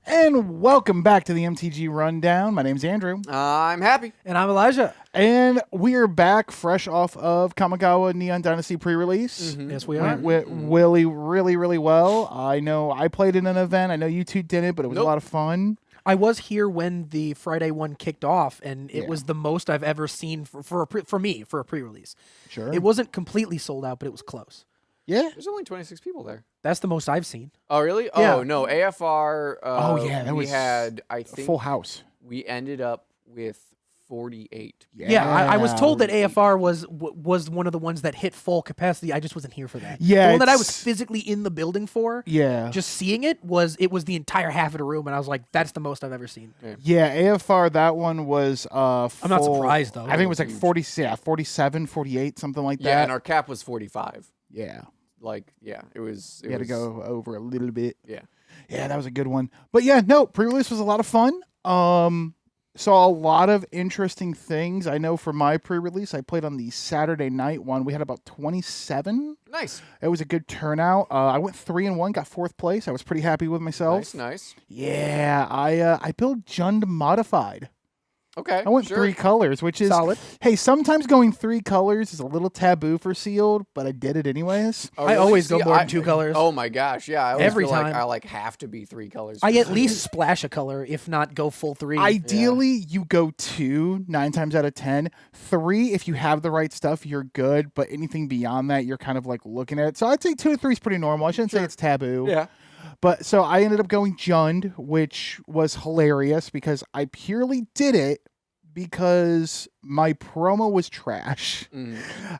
And welcome back to the MTG Rundown. My name's Andrew. I'm happy. And I'm Elijah. And we are back fresh off of Kamigawa Neon Dynasty pre-release. Mm-hmm. Yes, we are. Went really well. I know I played in an event. I know you two didn't, but it was a lot of fun. I was here when the Friday one kicked off, and it was the most I've ever seen for me for a pre-release. Sure. It wasn't completely sold out, but it was close. Yeah. There's only 26 people there. That's the most I've seen. Oh, really? Yeah. Oh, no. AFR. That we was had, I a think, full house. we ended up with 48. Yeah, I was told that AFR was one of the ones that hit full capacity. I just wasn't here for that. Yeah, the one that I was physically in the building for. Yeah. Just seeing it was the entire half of the room, and I was like, that's the most I've ever seen. Yeah, AFR, that one was I'm not surprised, though. I think it was like 47, 48, something like that. Yeah, and our cap was 45. Yeah. It was. We had to go over a little bit. Yeah. Yeah, that was a good one. But yeah, no, pre-release was a lot of fun. Saw a lot of interesting things. I know for my pre-release, I played on the Saturday night one. We had about 27. Nice. It was a good turnout. I went 3-1, got 4th place. I was pretty happy with myself. Nice. Yeah, I built Jund modified. Okay. I went 3 colors, which is solid. Hey, sometimes going 3 colors is a little taboo for sealed, but I did it anyways. Oh, I really? always go See, more than 2 colors. Oh my gosh, yeah. I always Every feel like time. I have to be 3 colors. I at least splash a color, if not go full 3. Ideally, you go 2, 9 times out of 10. 3, if you have the right stuff, you're good. But anything beyond that, you're kind of like looking at it. So I'd say 2 to 3 is pretty normal. I shouldn't say it's taboo. Yeah. But so I ended up going Jund, which was hilarious because I purely did it because my promo was trash.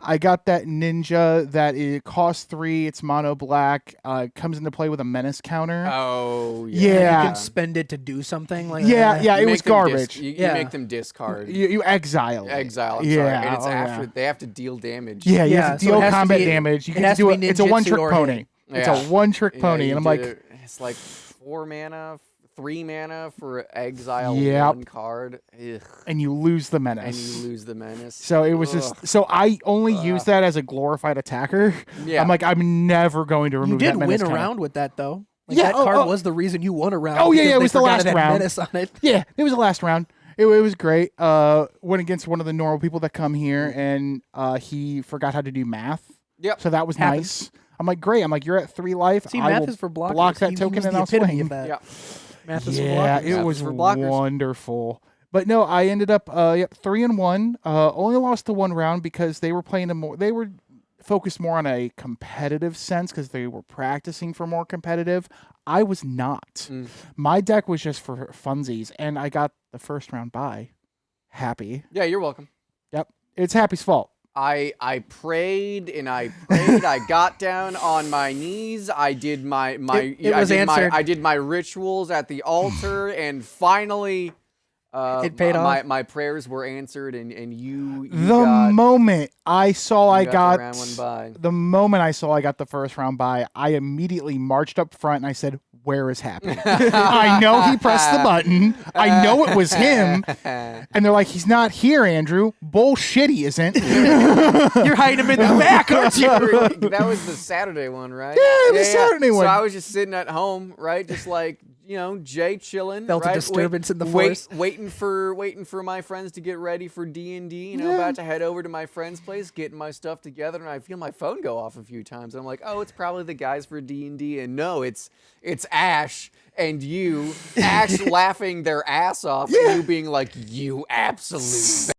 I got that ninja that it costs 3, it's mono black, comes into play with a menace counter. Oh, Yeah. yeah. You can spend it to do something like Yeah, that. yeah, You it make was them garbage. You Yeah. make them discard. You exile it. Exile. I'm Yeah, sorry. And it's oh, after yeah. they have to deal damage. Yeah, you Yeah, have to so it deal has to combat be- damage. You it can has do to it. be It's a ninjutsu one-trick or pony. hit. It's Yeah. a one-trick pony, you and I'm do like, it. It's like 4 mana, 3 mana for exile Yep. 1 card. Ugh. and you lose the And menace. you lose the menace. So it was just. So I only use that as a glorified attacker. Yeah. I'm like, I'm never going to You remove did that win menace a counter. round with that, though. Like, Yeah, that card was the reason you won a round. Oh, yeah, because yeah, it they was the forgot last it had round. Menace on it. Yeah, it was the last round. It was great. Went against one of the normal people that come here, and he forgot how to do math. Yep. So that was Happens. nice. I'm like, great. I'm like, you're at 3 life. See, I math will is for blockers. block that He token was and the I'll epitome swing. of that. Yeah. Math is for Yeah, blockers. it Math was is for blockers. wonderful. But no, I ended up 3-1. Only lost the 1 round because they were playing they were focused more on a competitive sense because they were practicing for more competitive. I was not. My deck was just for funsies, and I got the first round bye. Happy. Yeah, you're welcome. Yep. It's Happy's fault. I prayed and I prayed. I got down on my knees. I did I did my rituals at the altar, and finally, It paid off. My prayers were answered, and you The got, moment I saw I the got round one bye. the moment I saw I got the first round bye, I immediately marched up front and I said, "Where is Happy?" I know he pressed the button. I know it was him. And they're like, "He's not here, Andrew." Bullshit, he isn't. You're hiding him in the back, aren't you? That was the Saturday one, right? Yeah, the Saturday one. So I was just sitting at home, right, just like, Jay chilling. Felt a right? disturbance in the force. Waiting for my friends to get ready for D&D. About to head over to my friend's place, getting my stuff together, and I feel my phone go off a few times. I'm like, oh, it's probably the guys for D&D, and no, it's Ash and you, Ash laughing their ass off, and you being like, you absolute.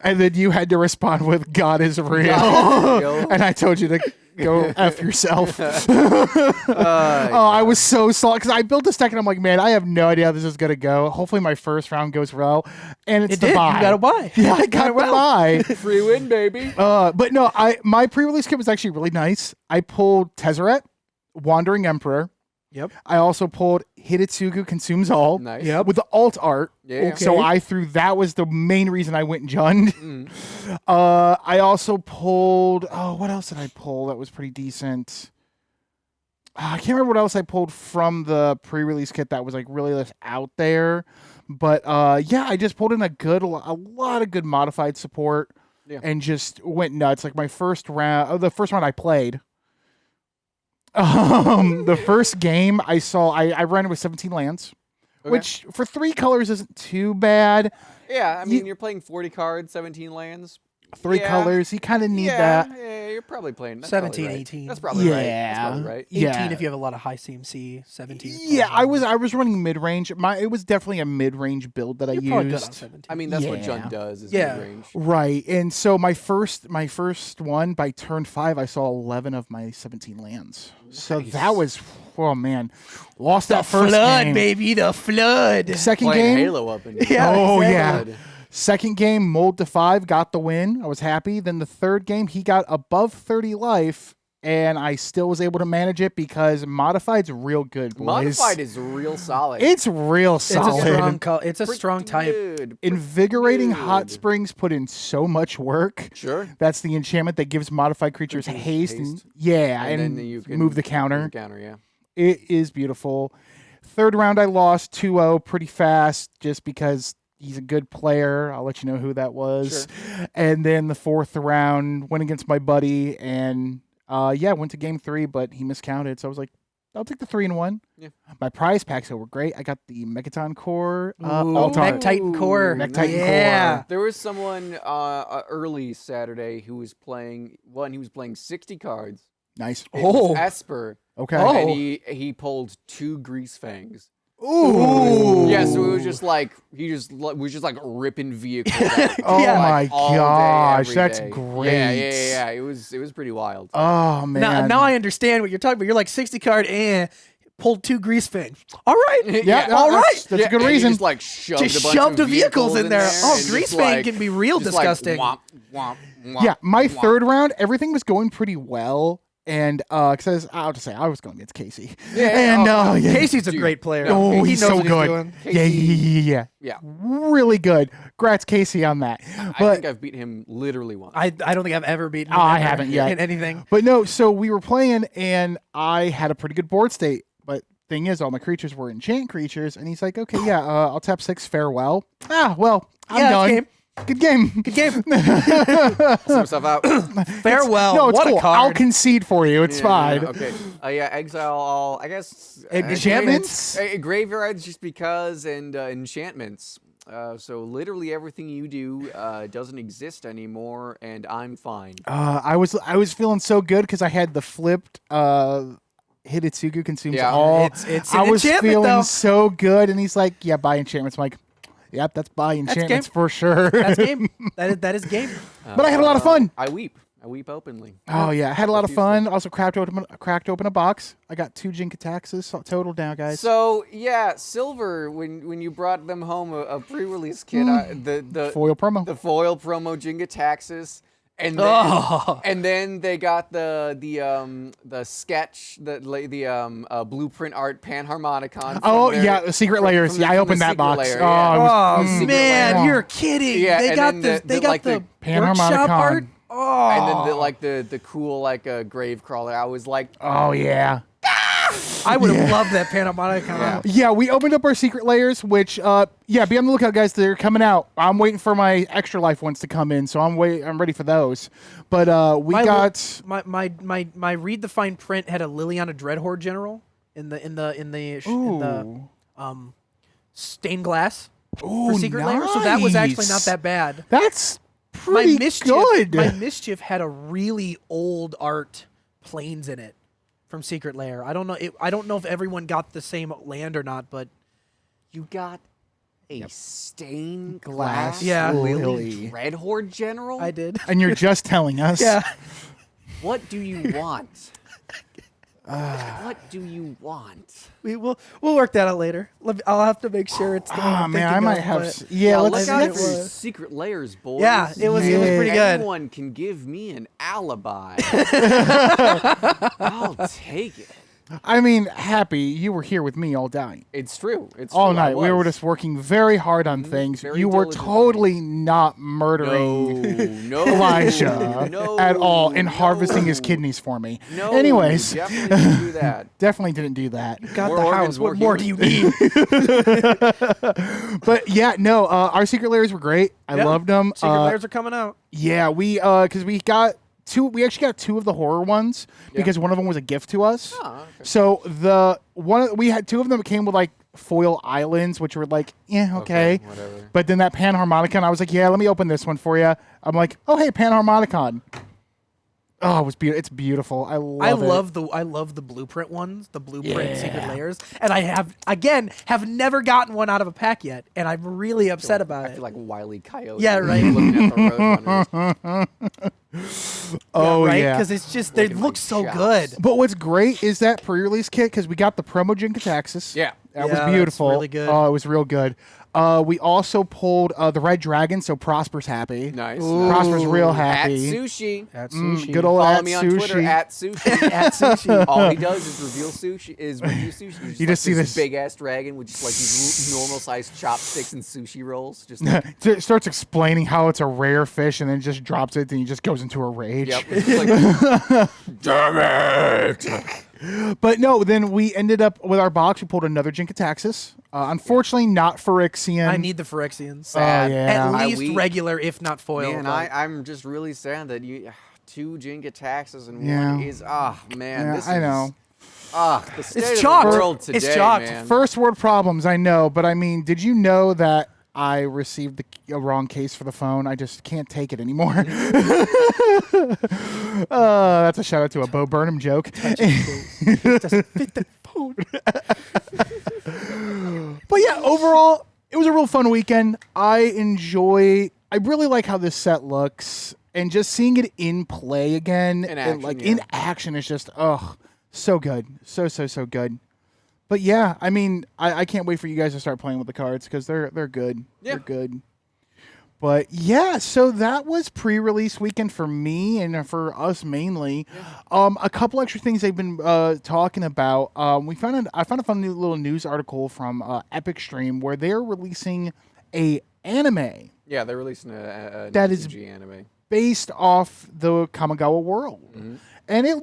And then you had to respond with, "God is real." Real. And I told you to go F yourself. I was so salty because I built this deck and I'm like, man, I have no idea how this is going to go. Hopefully my first round goes well. And it's It the did. bye. You got a bye. Yeah, I got the bye. Free win, baby. But no, my pre-release kit was actually really nice. I pulled Tezzeret, Wandering Emperor. Yep. I also pulled Hidetsugu Consumes All. Nice. Yep. With the alt art. Yeah. So Okay. I threw, that was the main reason I went and Jund. I also pulled, what else did I pull that was pretty decent? I can't remember what else I pulled from the pre-release kit that was like really just out there. But yeah, I just pulled in a lot of good modified support and just went nuts. Like my first round, the first round I played, The first game I saw, I ran with 17 lands, Okay. which for 3 colors isn't too bad. Yeah, I mean, you're playing 40 cards, 17 lands. 3 Yeah. colors, you kind of need Yeah, that. yeah, you're probably playing. That's 17, probably right. 18. That's probably right. That's Yeah. probably right. 18 Yeah. if you have a lot of high CMC. 17. Yeah, I was running mid range. It was definitely a mid range build that I You're probably good on used. 17. I mean, that's what Yeah. Jund does is Yeah. mid-range. Right, and so my first one by turn 5, I saw 11 of my 17 lands. So that was, oh man, lost The that first flood, game. baby, the flood. Second Playing game, Halo up in here. Yeah, oh exactly. yeah. Second game, mold to 5, got the win. I was happy. Then the third game, he got above 30 life, and I still was able to manage it because modified's real good, boys. Modified is real solid. It's real It's a solid. strong it's a Pretty strong type. good, pretty Invigorating Hot good. Springs put in so much work. Sure. That's the enchantment that gives modified creatures Creatures haste. haste. Yeah, And and, then you can move the counter. Move the counter, yeah. It is beautiful. Third round, I lost 2-0 pretty fast just because he's a good player. I'll let you know who that was. And then the fourth round, went against my buddy, and went to game 3, but he miscounted. So I was like, I'll take the 3-1. Yeah. My prize packs were great. I got the Megaton Core. Ooh, Mech Titan Core. Mech Titan Yeah. Core. There was someone early Saturday who was playing 60 cards. Nice. It was Oh. Esper. Okay. Oh. And he pulled 2 Grease Fangs. Ooh. Yeah, so it was just like was just like ripping vehicles out. Oh Yeah. my like, all day, gosh, every that's day. great. Yeah. It was pretty wild. Oh man. Now I understand what you're talking about. You're like 60 card and pulled 2 grease fangs. All right. Yeah, no, all that's- right. That's a good and he reason. just like shoved Just a bunch shoved of the vehicles in there. Oh, and grease just, fang like- can be real just, disgusting. Like, womp, womp, womp, Yeah, my womp. third round, everything was going pretty well, and because I'll just say I was going against Casey. Yeah, and oh, yeah. Casey's a Dude. great player. Oh, he he's knows so what good. He's doing. Yeah. Yeah. Really good. Grats, Casey, on that. I But think I've beat him literally once. I don't think I've ever beaten Oh, him I ever haven't yet. in anything. but no, so we were playing, and I had a pretty good board state. But thing is, all my creatures were enchant creatures, and he's like, okay, yeah, I'll tap 6, farewell. Well, I'm Yeah, done. it's game. Good game. Good game. Sort himself out. Farewell. No, it's what cool. a card. I'll concede for you. It's fine. Okay. Exile all. I guess. Enchantments? Graveyards, just because, and enchantments. So literally everything you do doesn't exist anymore, and I'm fine. I was feeling so good because I had the flipped Hidetsugu consumes Yeah. all. It's I an was enchantment, feeling though. so good, and he's like, "Yeah, buy enchantments." I'm like, "Yep, that's buy enchantments game. for sure." That's game. That is game. But I had a lot of fun. I weep openly. Oh yeah, I had a lot of fun. Profusely. Also cracked open a box. I got 2 Jinkataxes total now, guys. So yeah, Silver. When you brought them home a pre-release kit, the Foil promo. the foil promo Jinga Taxes, and then Oh. and then they got the sketch, the blueprint art Panharmonicon. Oh, from their- yeah, the Secret Layers. from Yeah, the- I from the opened that Secret box. Layer, Oh, yeah. it was- Oh Secret man, Layer. you're kidding. Yeah, they and got then the, the- they the- got like the the workshop Panharmonicon. art. Oh. And then the cool grave crawler. I was like, Oh yeah. I would have loved that Panharmonicon. Yeah. Yeah, we opened up our Secret Layers, which, be on the lookout, guys. They're coming out. I'm waiting for my Extra Life ones to come in, so I'm ready for those. But My got my read the fine print had a Liliana Dreadhorde General in the stained glass for Secret Layer, so that was actually not nice. that bad. That's pretty good. My Mischief had a really old art planes in it from Secret Layer. I don't know. I don't know if everyone got the same land or not, but you got a stained Glass glass Yeah. Lily. Dreadhorde General? I did. And you're just telling us. Yeah. What do you want? What do you want? We'll work that out later. I'll have to make sure it's the one Oh I'm man, I thinking might of, have. but- Yeah, Now, let's. look out it for your was. Secret Layers, boys. Yeah, it was pretty good. Anyone can give me an alibi. I'll take it. I mean, happy you were here with me all day. It's true. It's All true, I night. We were was. just working very hard on things. very You were diligently. totally not murdering no, Elijah no, at all and harvesting his no. kidneys for me. No, Anyways, definitely didn't do that. definitely didn't do that. Got More the organs, house. more What more do you need? But yeah, no, our Secret Layers were great. I Yeah. loved them. Secret Layers are coming out. Yeah, we because we got two. We actually got 2 of the horror ones because one of them was a gift to us. Oh, okay. So we had 2 of them that came with like foil islands, which were like, yeah, okay. Whatever. But then that Panharmonicon, I was like, yeah, let me open this one for you. I'm like, oh hey, Panharmonicon. Oh, it's beautiful. I love it. I love the blueprint ones, the blueprint secret layers, and I have never gotten one out of a pack yet, and I'm really upset about it. I feel like Wile E. Coyote. Yeah, right. Looking at the Roadrunners. Oh right? yeah. Because it's just they Looking look like so chops. good. But what's great is that pre-release kit because we got the promo Jinkataxis. Yeah. That Yeah, was that's beautiful. really good. Oh, it was real good. We also pulled the Red Dragon, so Prosper's happy. Nice. Prosper's real At happy. sushi. At sushi. Good old Follow at me on sushi. Twitter at sushi. At sushi. All he does is review sushi. You just see this- big ass dragon with just like these normal sized chopsticks and sushi rolls. Just It starts explaining how it's a rare fish and then just drops it, then he just goes into a rage. yep. It's just like, damn it. But no, then we ended up with our box. We pulled another Jinkataxis. Unfortunately, not Phyrexian. I need the Phyrexians. Sad. yeah. At least we- regular, if not foil. Man, but- I'm just really sad that you 2 Jinkataxis and Yeah. one is man. Yeah, This I is, know. The state of chalked. the world today, It's chalked. man. First world problems, I know, but I mean, did you know that I received the wrong case for the phone? I just can't take it anymore. That's a shout out to a Bo Burnham joke. doesn't fit the phone. But yeah, overall, it was a real fun weekend. I really like how this set looks, and just seeing it in play again, In action, like yeah. in action, is just so good, so good. But yeah, I mean, I can't wait for you guys to start playing with the cards because they're good. Yeah. They're good. But yeah, so that was pre-release weekend for me and for us mainly. Yeah. A couple extra things they've been talking about. I found a fun new little news article from Epic Stream where they're releasing a anime Yeah, they're releasing a That is- MTG anime. based off the Kamigawa world, Mm-hmm. and it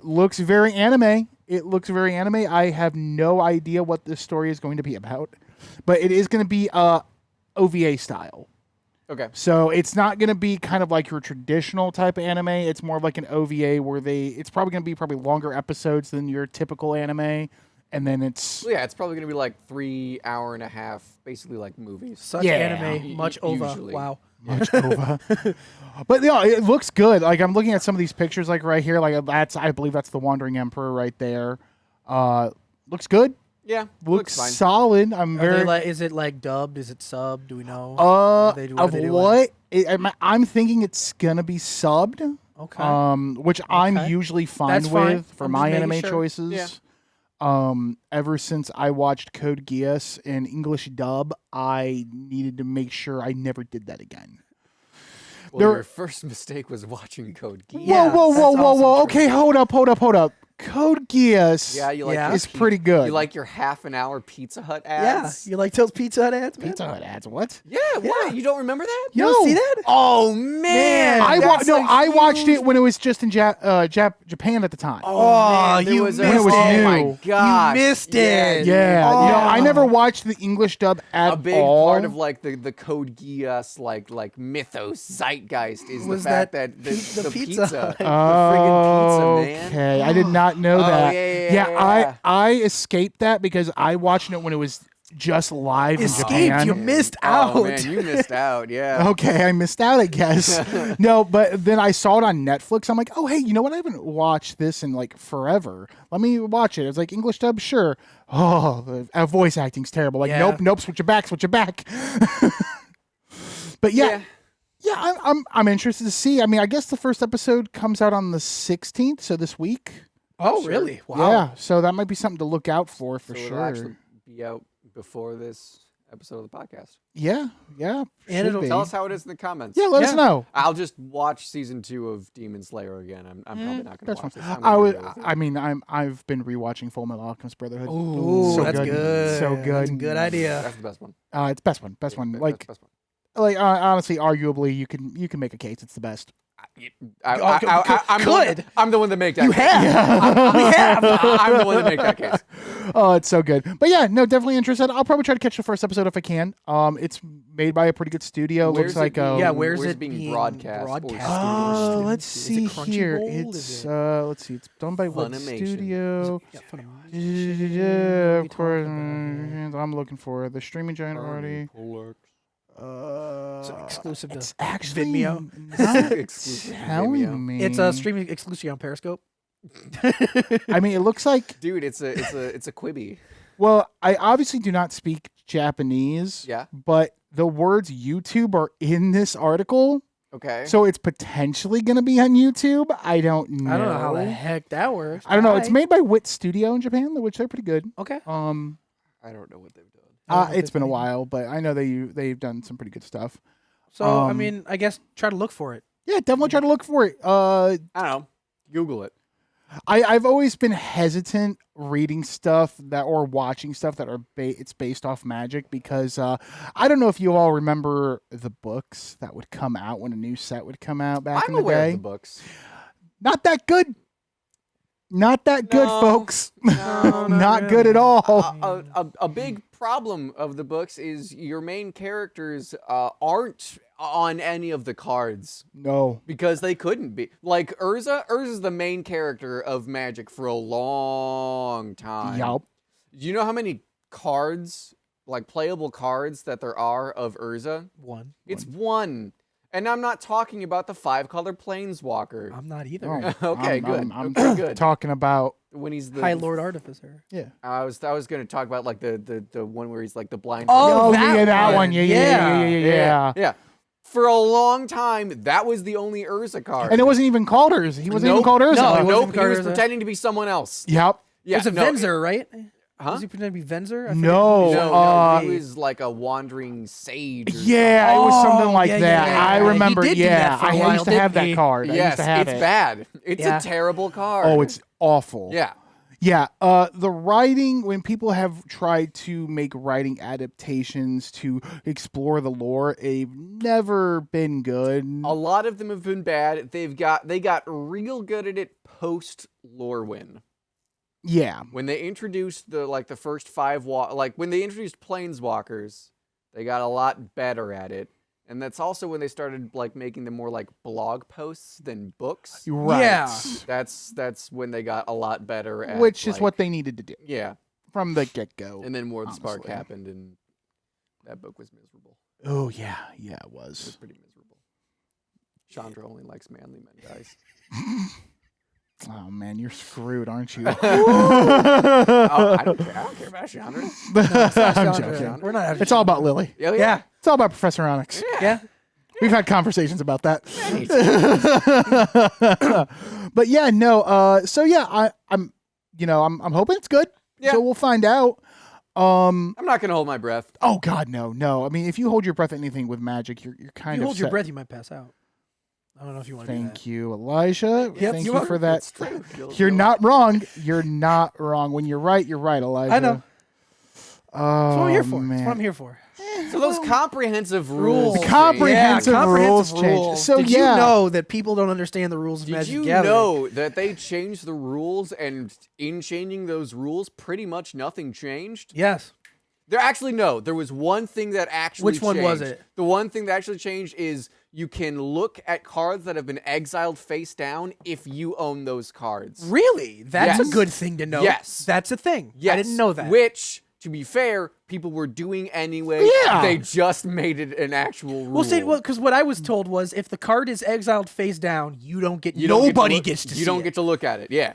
looks very anime. It looks very anime. I have no idea what this story is going to be about, but it is going to be OVA style. Okay. So it's not going to be kind of like your traditional type of anime. It's more like an OVA where it's probably going to be longer episodes than your typical anime. And then it's... Well, yeah, it's probably going to be like 3 hour and a half, basically like movies. Such Yeah. anime, much over. Usually. Wow. much over. But yeah, it looks good. Like I'm looking at some of these pictures like right here. Like I believe that's the Wandering Emperor right there. Looks good. Yeah, Looks fine. solid. I'm Are they very... like, is it like dubbed? Is it subbed? Do we know? What are they doing? what? I'm thinking it's going to be subbed. Okay. Which I'm Okay. usually fine That's fine. with for I'm my just making anime sure. choices. Yeah. Ever since I watched Code Geass in English dub, I needed to make sure I never did that again. Well, there- your first mistake was watching Code Geass. Yeah, whoa, that's awesome. Okay, hold up. Code Geass Yeah, you like Yeah. your is pretty good. You like your half an hour Pizza Hut Yeah. ads? You like those Pizza Hut ads? Man? Pizza Hut ads. What? Yeah, what? You don't remember that? You don't see that? Oh man, I watched it when it was just in Japan at the time. Oh, man, there you was missed When it was oh new. my god, You missed it. Yeah, Oh. I never watched the English dub at a big all. part of like the Code Geass like mythos zeitgeist is Was the fact that that the the pizza, Pizza Hut. the friggin' pizza, man. Okay, I did not know Oh, that. yeah. I escaped that because I watched it when it was just live in Escaped. Japan. You missed out. Oh man, you missed out. Yeah. Okay, I missed out, I guess. No, but then I saw it on Netflix. I'm like, oh, hey, you know what? I haven't watched this in like forever. Let me watch it. It's like English dub, sure. Oh, the voice acting's terrible. Like, Yeah. nope, switch it back. But yeah, I'm interested to see. I mean, I guess the first episode comes out on the 16th, so this week. Oh, Sure. really? Wow. Yeah, so that might be something to look out for So sure. it'll actually be out before this episode of the podcast. Yeah. And should it'll be. Tell us how it is in the comments. Yeah, let us Yeah. know. I'll just watch season 2 of Demon Slayer again. I'm probably not going to That's watch fine. this. I'm I gonna would. go with it. I mean, I've been rewatching Full Metal Alchemist Brotherhood. Ooh, So that's good. good. So good. That's a good idea. That's the best one. It's best one. Yeah, Like, that's the best one. honestly, arguably, you can make a case it's the best. I'm the one that make that You case. have. We have. I'm the one that make that case. Oh, it's so good. But yeah, no, definitely interested. I'll probably try to catch the first episode if I can. It's made by a pretty good studio. Where's Looks like where's it it being broadcast? or broadcast? streamed? let's Is it see Crunchyroll? here. Is It's let's see. It's done by what Funimation. studio? Yeah, Funimation. Yeah, What of are course. you talking about? I'm looking for the streaming giant already. It's exclusive to It's actually Vimeo. not Exclusive to Vimeo. telling me. It's a streaming exclusively on Periscope. I mean, it looks like. Dude, it's a Quibi. Well, I obviously do not speak Japanese. Yeah. But the words YouTube are in this article, Okay. so it's potentially going to be on YouTube. I don't know. I don't know how the heck that works. I don't know. It's Alright. made by Wit Studio in Japan, which they're pretty good. Okay. I don't know what they've done. I don't know It's if been a they- while, but I know they've done some pretty good stuff. So I Um, mean, I guess try to look for it. Yeah, definitely try to look for it. I don't know. Google it. I've always been hesitant reading stuff that or watching stuff that are it's based off Magic because I don't know if you all remember the books that would come out when a new set would come out back I'm in the aware day. of the books. Not that good. Not that good, No. folks. No, not good at all. A big problem of the books is your main characters aren't on any of the cards No. because they couldn't be. Like Urza. Urza's the main character of Magic for a long time. Yup. Do you know how many cards, like playable cards, that there are of Urza? One. It's one. And I'm not talking about the 5-color Planeswalker. I'm not either. Oh, Okay, good. I'm Okay, good. talking about When he's the High Lord Artificer. yeah. I was going to talk about like the one where he's like the blind. Oh, yeah, that one. one. Yeah. For a long time, that was the only Urza card. And it wasn't even called Urza. He wasn't even Nope. called Urza. No, he wasn't Nope, he called was Urza. pretending to be someone else. Yep. Yeah, It was a no, Venzer, right? Huh? Was he pretending to be Venzer? I forget. No. No, he was like a wandering sage. Or Yeah, it was something Oh, like yeah, that. yeah, I yeah. remember. He did do that for a I while, used to have didn't that he? card. something. I Yes, used to have it's it. bad. It's Yeah. a terrible card. Oh, it's awful. yeah. Yeah, the writing, when people have tried to make writing adaptations to explore the lore, they've never been good. A lot of them have been bad. They got real good at it post Lorwyn. Yeah. When they introduced the first 5 when they introduced Planeswalkers, they got a lot better at it. And that's also when they started like making them more like blog posts than books. Right. Yeah. That's when they got a lot better at Which is like- what they needed to do Yeah. from the get-go. And then More of the Spark honestly. happened and that book was miserable. Oh, yeah. Yeah, it It was was. pretty miserable. Chandra only likes manly men, guys. Oh, man, you're screwed, aren't you? Oh, I don't care. I don't care about Chandra. I'm Chandra. joking. We're not. It's all about Lily. Yeah, Yeah. It's all about Professor Onyx. Yeah. We've had conversations about that. Many times. But yeah, no. So yeah, I'm hoping it's good. Yeah. So we'll find out. I'm not gonna hold my breath. Oh God, no. I mean, if you hold your breath at anything with Magic, you're kind If you of hold your set. breath, you might pass out. I don't know if you want to do that. Thank you, Elijah. Thank you you are. for that. It's true. You're not wrong. You're not wrong. When you're right, Elijah. I know. Oh, That's what I'm here for. man. That's what I'm here for. So those comprehensive rules. Rules. Comprehensive rules change. rules. So, Did yeah. you know that people don't understand the rules of Did Magic you the Gathering? know that they changed the rules, and in changing those rules, pretty much nothing changed? Yes. There was one thing that actually Which one was changed. it? The one thing that actually changed is you can look at cards that have been exiled face down if you own those cards. Really? That's Yes. a good thing to know. Yes. That's a thing. Yes. I didn't know that. Which, to be fair, people were doing anyway. Yeah. They just made it an actual rule. Because what I was told was if the card is exiled face down, you don't get. You don't get to nobody look- gets to see You don't it. get to look at it. Yeah.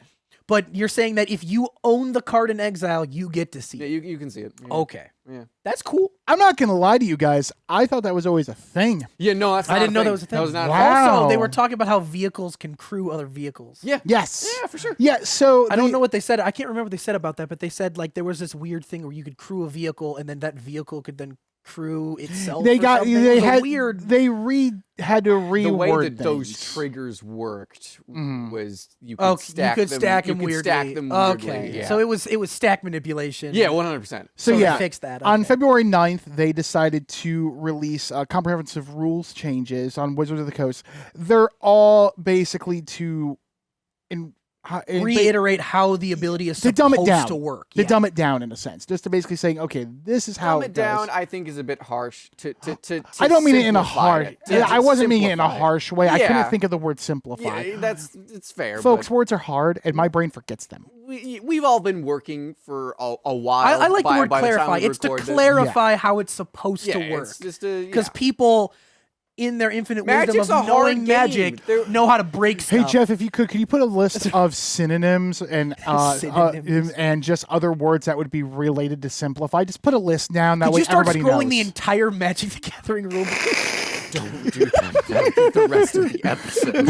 But you're saying that if you own the card in exile, you get to see Yeah, it. you can see it. Yeah. Okay. Yeah. That's cool. I'm not gonna lie to you guys. I thought that was always a thing. Yeah, no, that's not I didn't a know thing. that was a thing. That was not Wow. Also, they were talking about how vehicles can crew other vehicles. Yeah. Yes. Yeah, for sure. Yeah. So I don't know what they said. I can't remember what they said about that, but they said like there was this weird thing where you could crew a vehicle and then that vehicle could then crew itself. They or got. something. It They was a had. weird. They had to reword The way that things. those triggers worked Mhm. was you could Okay, stack you could them. stack you them could weirdly. stack them weirdly. Okay, Yeah. so it was stack manipulation. Yeah, 100%. So they yeah, fixed that. on Okay. February 9th, they decided to release comprehensive rules changes on Wizards of the Coast. They're all basically to reiterate how the ability is to dumb it supposed down to work. To dumb it down in a sense, just to basically saying, okay, this is how Dumb it it down, goes. I think, is a bit harsh. I don't mean it in a simplify harsh. it. I wasn't meaning it in a Simplify it. harsh way. I couldn't Yeah. think of the word simplify. Yeah, it's fair. Folks, but words are hard, and my brain forgets them. we've all been working for a while. I like the word by time clarify. we It's to record this. clarify how it's supposed Yeah, to work. it's just a Because people, in their infinite Magic's wisdom a of hard knowing game. magic, They're- know how to break Hey stuff. Jeff, if you could you put a list of synonyms and Synonyms. and just other words that would be related to simplify? Just put a list down. That Could way you start everybody scrolling knows. the entire Magic the Gathering rule? don't do that. The rest of the episode.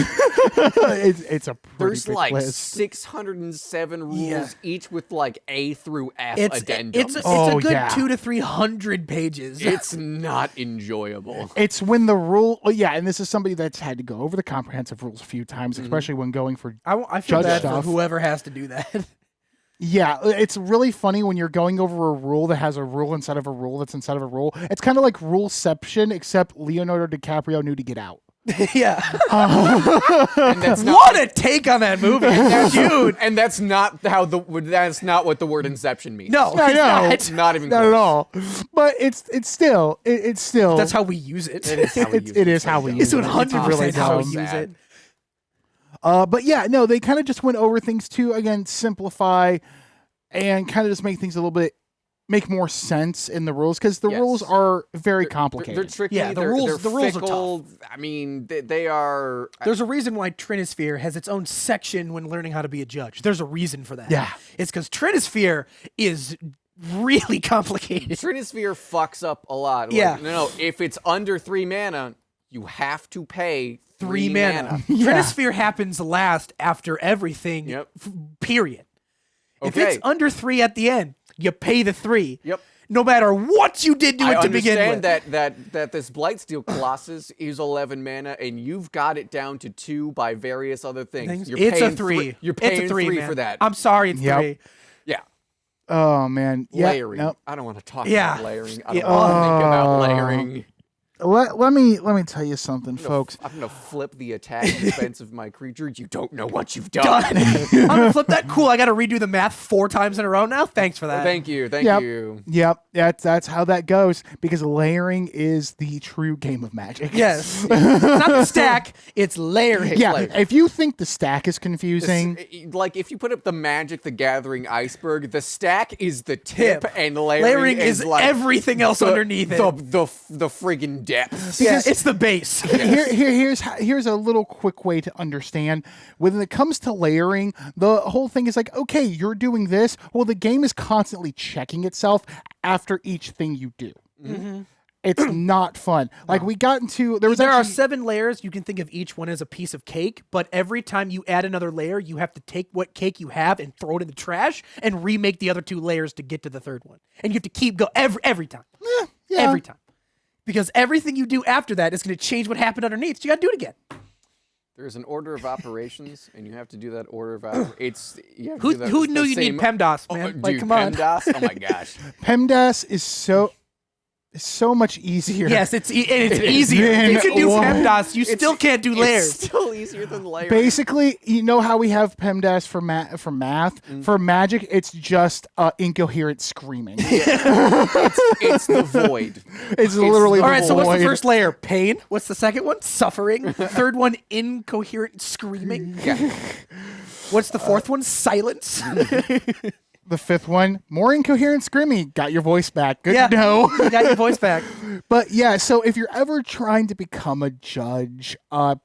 it's a pretty There's big like list. 607 rules, Yeah. each with like A through F It's addendums. a Oh, good yeah. 200 to 300 pages. It's not enjoyable. It's when the rule, yeah, and this is somebody that's had to go over the comprehensive rules a few times, especially when going for. I feel Judge bad stuff. for whoever has to do that. Yeah, it's really funny when you're going over a rule that has a rule inside of a rule that's inside of a rule. It's kind of like Ruleception, except Leonardo DiCaprio knew to get out. Yeah. And that's not, What a take on that movie, dude. and that's not that's not what the word inception means. No, I know. it's not. Not even Not close. at all. But it's still. That's how we use it. It is how we use It is how we use It's it. 100% really how we dumb. use it. But yeah, no, they kind of just went over things to, again, simplify and kind of just make things a little bit, make more sense in the rules, because the Yes. rules are very They're complicated. tricky. Yeah, the they're rules are fickle. I mean, they are. There's a reason why Trinisphere has its own section when learning how to be a judge. There's a reason for that. Yeah. It's because Trinisphere is really complicated. Trinisphere fucks up a lot. Like, Yeah. no, if it's under 3 mana, you have to pay 3 mana. Yeah. Trinisphere happens last after everything, Yep. period. If Okay. it's under 3 at the end, you pay the 3. Yep. No matter what you did to I it to begin with. understand that this Blightsteel Colossus is 11 mana, and you've got it down to 2 by various other things. You're It's a paying 3. You're paying it's a 3, 3 man. for that. I'm sorry, it's Yep. 3. Yeah. Oh, man. Yeah, Layering. no. I don't want to talk Yeah. about layering. I Yeah. don't want to think about layering. Let me tell you something, folks. I'm gonna flip the attack defense of my creature. You don't know what you've done. Done. I'm gonna flip that. Cool. I got to redo the math 4 times in a row now. Thanks for that. Thank you. Thank Yep. you. Yep, that's how that goes, because layering is the true game of Magic. Yes. It's not the stack. It's layering. Yeah, Like- if you think the stack is confusing, Like if you put up the Magic the Gathering iceberg, the stack is the tip, Tip. and Layering is is like everything else underneath it. The friggin' depth. Yeah, it's the base. here's a little quick way to understand. When it comes to layering, the whole thing is like, okay, you're doing this. Well, the game is constantly checking itself after each thing you do. Mm-hmm. It's not fun. Like we got into there was There are actually, 7 layers. You can think of each one as a piece of cake, but every time you add another layer, you have to take what cake you have and throw it in the trash and remake the other 2 layers to get to the third one. And you have to keep going every time. yeah. Every time. Because everything you do after that is going to change what happened underneath. So you got to do it again. There's an order of operations, and you have to do that order of operations. Who knew you need PEMDAS, man? Like, dude, come on. PEMDAS? Oh my gosh. PEMDAS is so much easier. Yes, it's easier. Man, You can do what? PEMDAS. You still can't do layers. It's still easier than layering. Basically, you know how we have PEMDAS for math? For Magic, it's just incoherent screaming. It's the void. It's literally All right, so what's the void. first layer? Pain. What's the second one? Suffering. Third one, incoherent screaming. Yeah. What's the fourth one? Silence. The fifth one, more incoherent screaming. Got your voice back. Good Yeah. to know. You got your voice back. But yeah, so if you're ever trying to become a judge,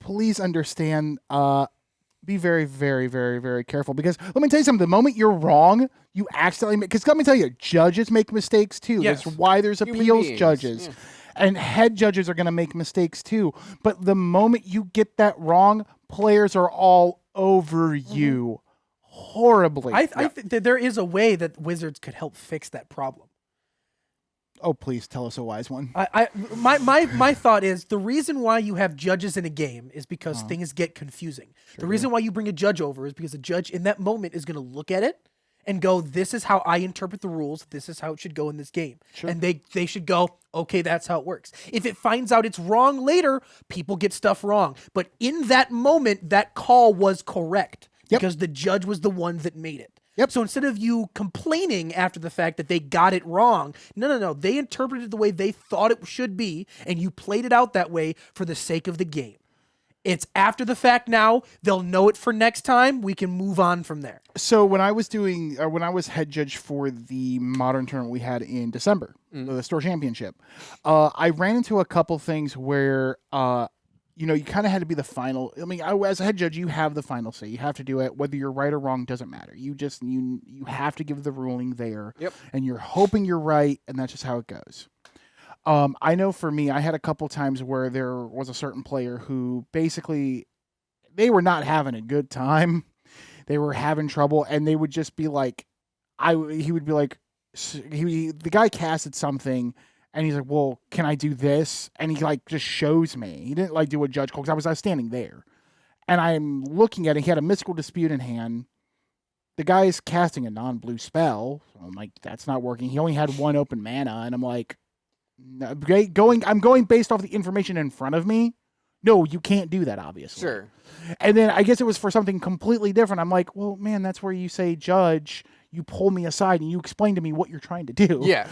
please understand, be very, very, very, very careful. Because let me tell you something, the moment you're wrong, you accidentally make, because let me tell you, judges make mistakes too. Yes. That's why there's Human appeals beings, judges. yeah. And head judges are going to make mistakes too. But the moment you get that wrong, players are all over you horribly. I think that there is a way that Wizards could help fix that problem. Oh, please tell us a wise one. My thought is the reason why you have judges in a game is because things get confusing. The reason why you bring a judge over is because a judge in that moment is going to look at it and go, this is how I interpret the rules. This is how it should go in this game. And they should go, okay, that's how it works. If it finds out it's wrong later, people get stuff wrong. But in that moment, that call was correct. Yep. because the judge was the one that made it. Yep. So instead of you complaining after the fact that they got it wrong, no. They interpreted it the way they thought it should be, and you played it out that way for the sake of the game. It's after the fact now. They'll know it for next time. We can move on from there. So when I was head judge for the modern tournament we had in December, the store championship, I ran into a couple things where, you kind of had to be the final. I mean, as a head judge, you have the final say. You have to do it. Whether you're right or wrong doesn't matter. You have to give the ruling there. Yep. And you're hoping you're right, and that's just how it goes. I know for me, I had a couple times where there was a certain player who basically they were not having a good time. They were having trouble, and they would just be like, he would be like, the guy casted something, and he's like, well, can I do this? And he like just shows me. He didn't like do a judge call because I was standing there, and I'm looking at it. He had a mystical dispute in hand. The guy's casting a non-blue spell. So I'm like, that's not working. He only had one open mana, and I'm like, no, I'm going based off the information in front of me. No, you can't do that, obviously. Sure. And then I guess it was for something completely different. I'm like, well, man, that's where you say, judge, you pull me aside and you explain to me what you're trying to do. Yeah.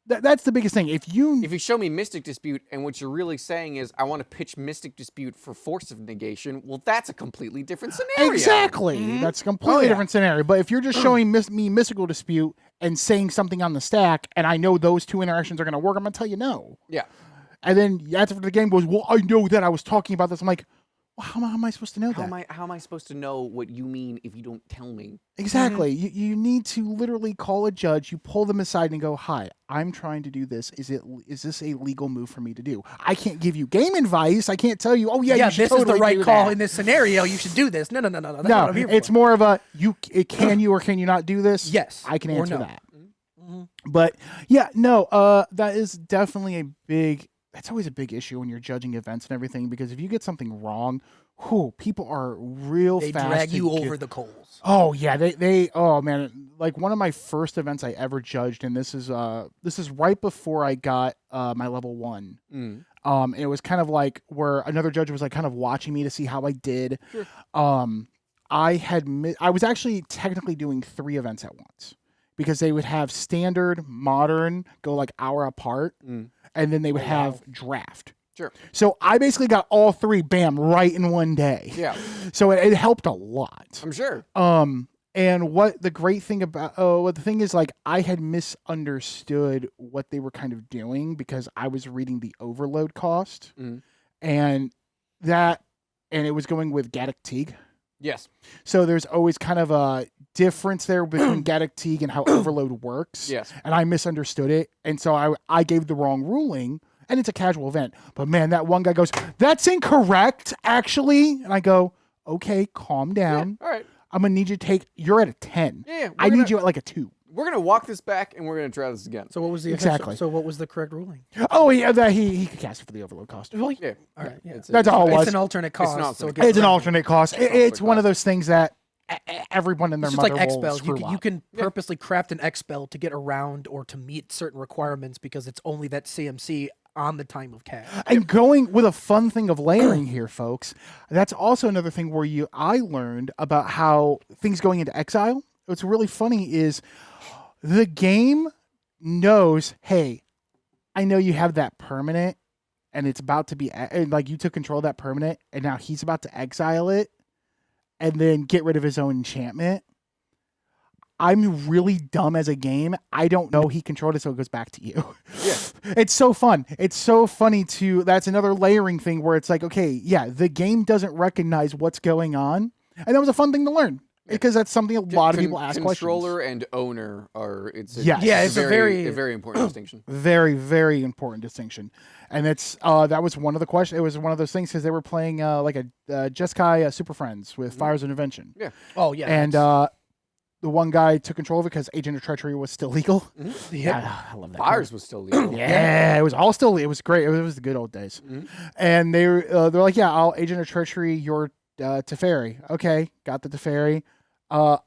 That's the biggest thing. If you show me Mystic Dispute and what you're really saying is I want to pitch Mystic Dispute for Force of Negation, well, that's a completely different scenario. Exactly. That's a completely different scenario. But if you're just showing me Mystical Dispute and saying something on the stack, and I know those two interactions are going to work, I'm going to tell you no. Yeah. And then after the game goes, well, I know that I was talking about this. I'm like, well, how am I supposed to know that? How am I supposed to know what you mean if you don't tell me? Exactly. You need to literally call a judge. You pull them aside and go, hi, I'm trying to do this. Is this a legal move for me to do? I can't give you game advice. I can't tell you, oh, yeah, you should this totally is the right do call that. In this scenario. You should do this. No. That's No, what I'm here it's for. more of a, can you or can you not do this? Yes. I can or answer no. that. But, yeah, no, that is definitely that's always a big issue when you're judging events and everything, because if you get something wrong, people are real They fast. drag to you get- over the coals. Oh yeah, oh man, like one of my first events I ever judged, and this is right before I got my level 1. And it was kind of like where another judge was like kind of watching me to see how I did. Sure. I was actually technically doing 3 events at once, because they would have standard, modern, go like hour apart, and then they would have draft. Sure. So I basically got all 3, bam, right in one day. Yeah. So it helped a lot. I'm sure. And what the great thing about, what the thing is, like, I had misunderstood what they were kind of doing because I was reading the overload cost, and it was going with Gaddock Teague. Yes. So there's always kind of a difference there between Gaddock Teague and how overload works. Yes. And I misunderstood it, and so I gave the wrong ruling. And it's a casual event. But man, that one guy goes, that's incorrect, actually. And I go, okay, calm down. Yeah, all right. I'm going to need you to you're at a 10. Yeah, I need you at like a 2. We're going to walk this back and we're going to try this again. So what was the Exactly. So what was the correct ruling? Oh, yeah, that he could cast it for the overload cost. Well, Yeah. all right. Yeah. That's all it was. It's an alternate cost. It's an alternate cost. It's one of those things that everyone and their It's just mother like will X-Spells. screw You up. can purposely craft an X-Spell to get around or to meet certain requirements because it's only that CMC on the time of cast. And going with a fun thing of layering here, folks, that's also another thing where I learned about how things going into exile. What's really funny is the game knows, hey, I know you have that permanent and it's about to be, like, you took control of that permanent and now he's about to exile it and then get rid of his own enchantment. I'm really dumb as a game. I don't know he controlled it, so it goes back to you. Yeah. It's so fun. It's so funny that's another layering thing where it's like, okay, yeah, the game doesn't recognize what's going on. And that was a fun thing to learn because that's something a lot of people ask questions. Controller and owner are, it's a very important distinction. Very, very important distinction. And it's, that was one of the questions. It was one of those things because they were playing like a Jeskai Super Friends with Fires of Invention. Yeah. Oh, yeah. And, the one guy took control of it because Agent of Treachery was still legal. Yeah. I love that. Fires was still legal. Yeah, it was all still. It was great. It was the good old days. And they're like, yeah, I'll Agent of Treachery your Teferi. Okay, got the Teferi. I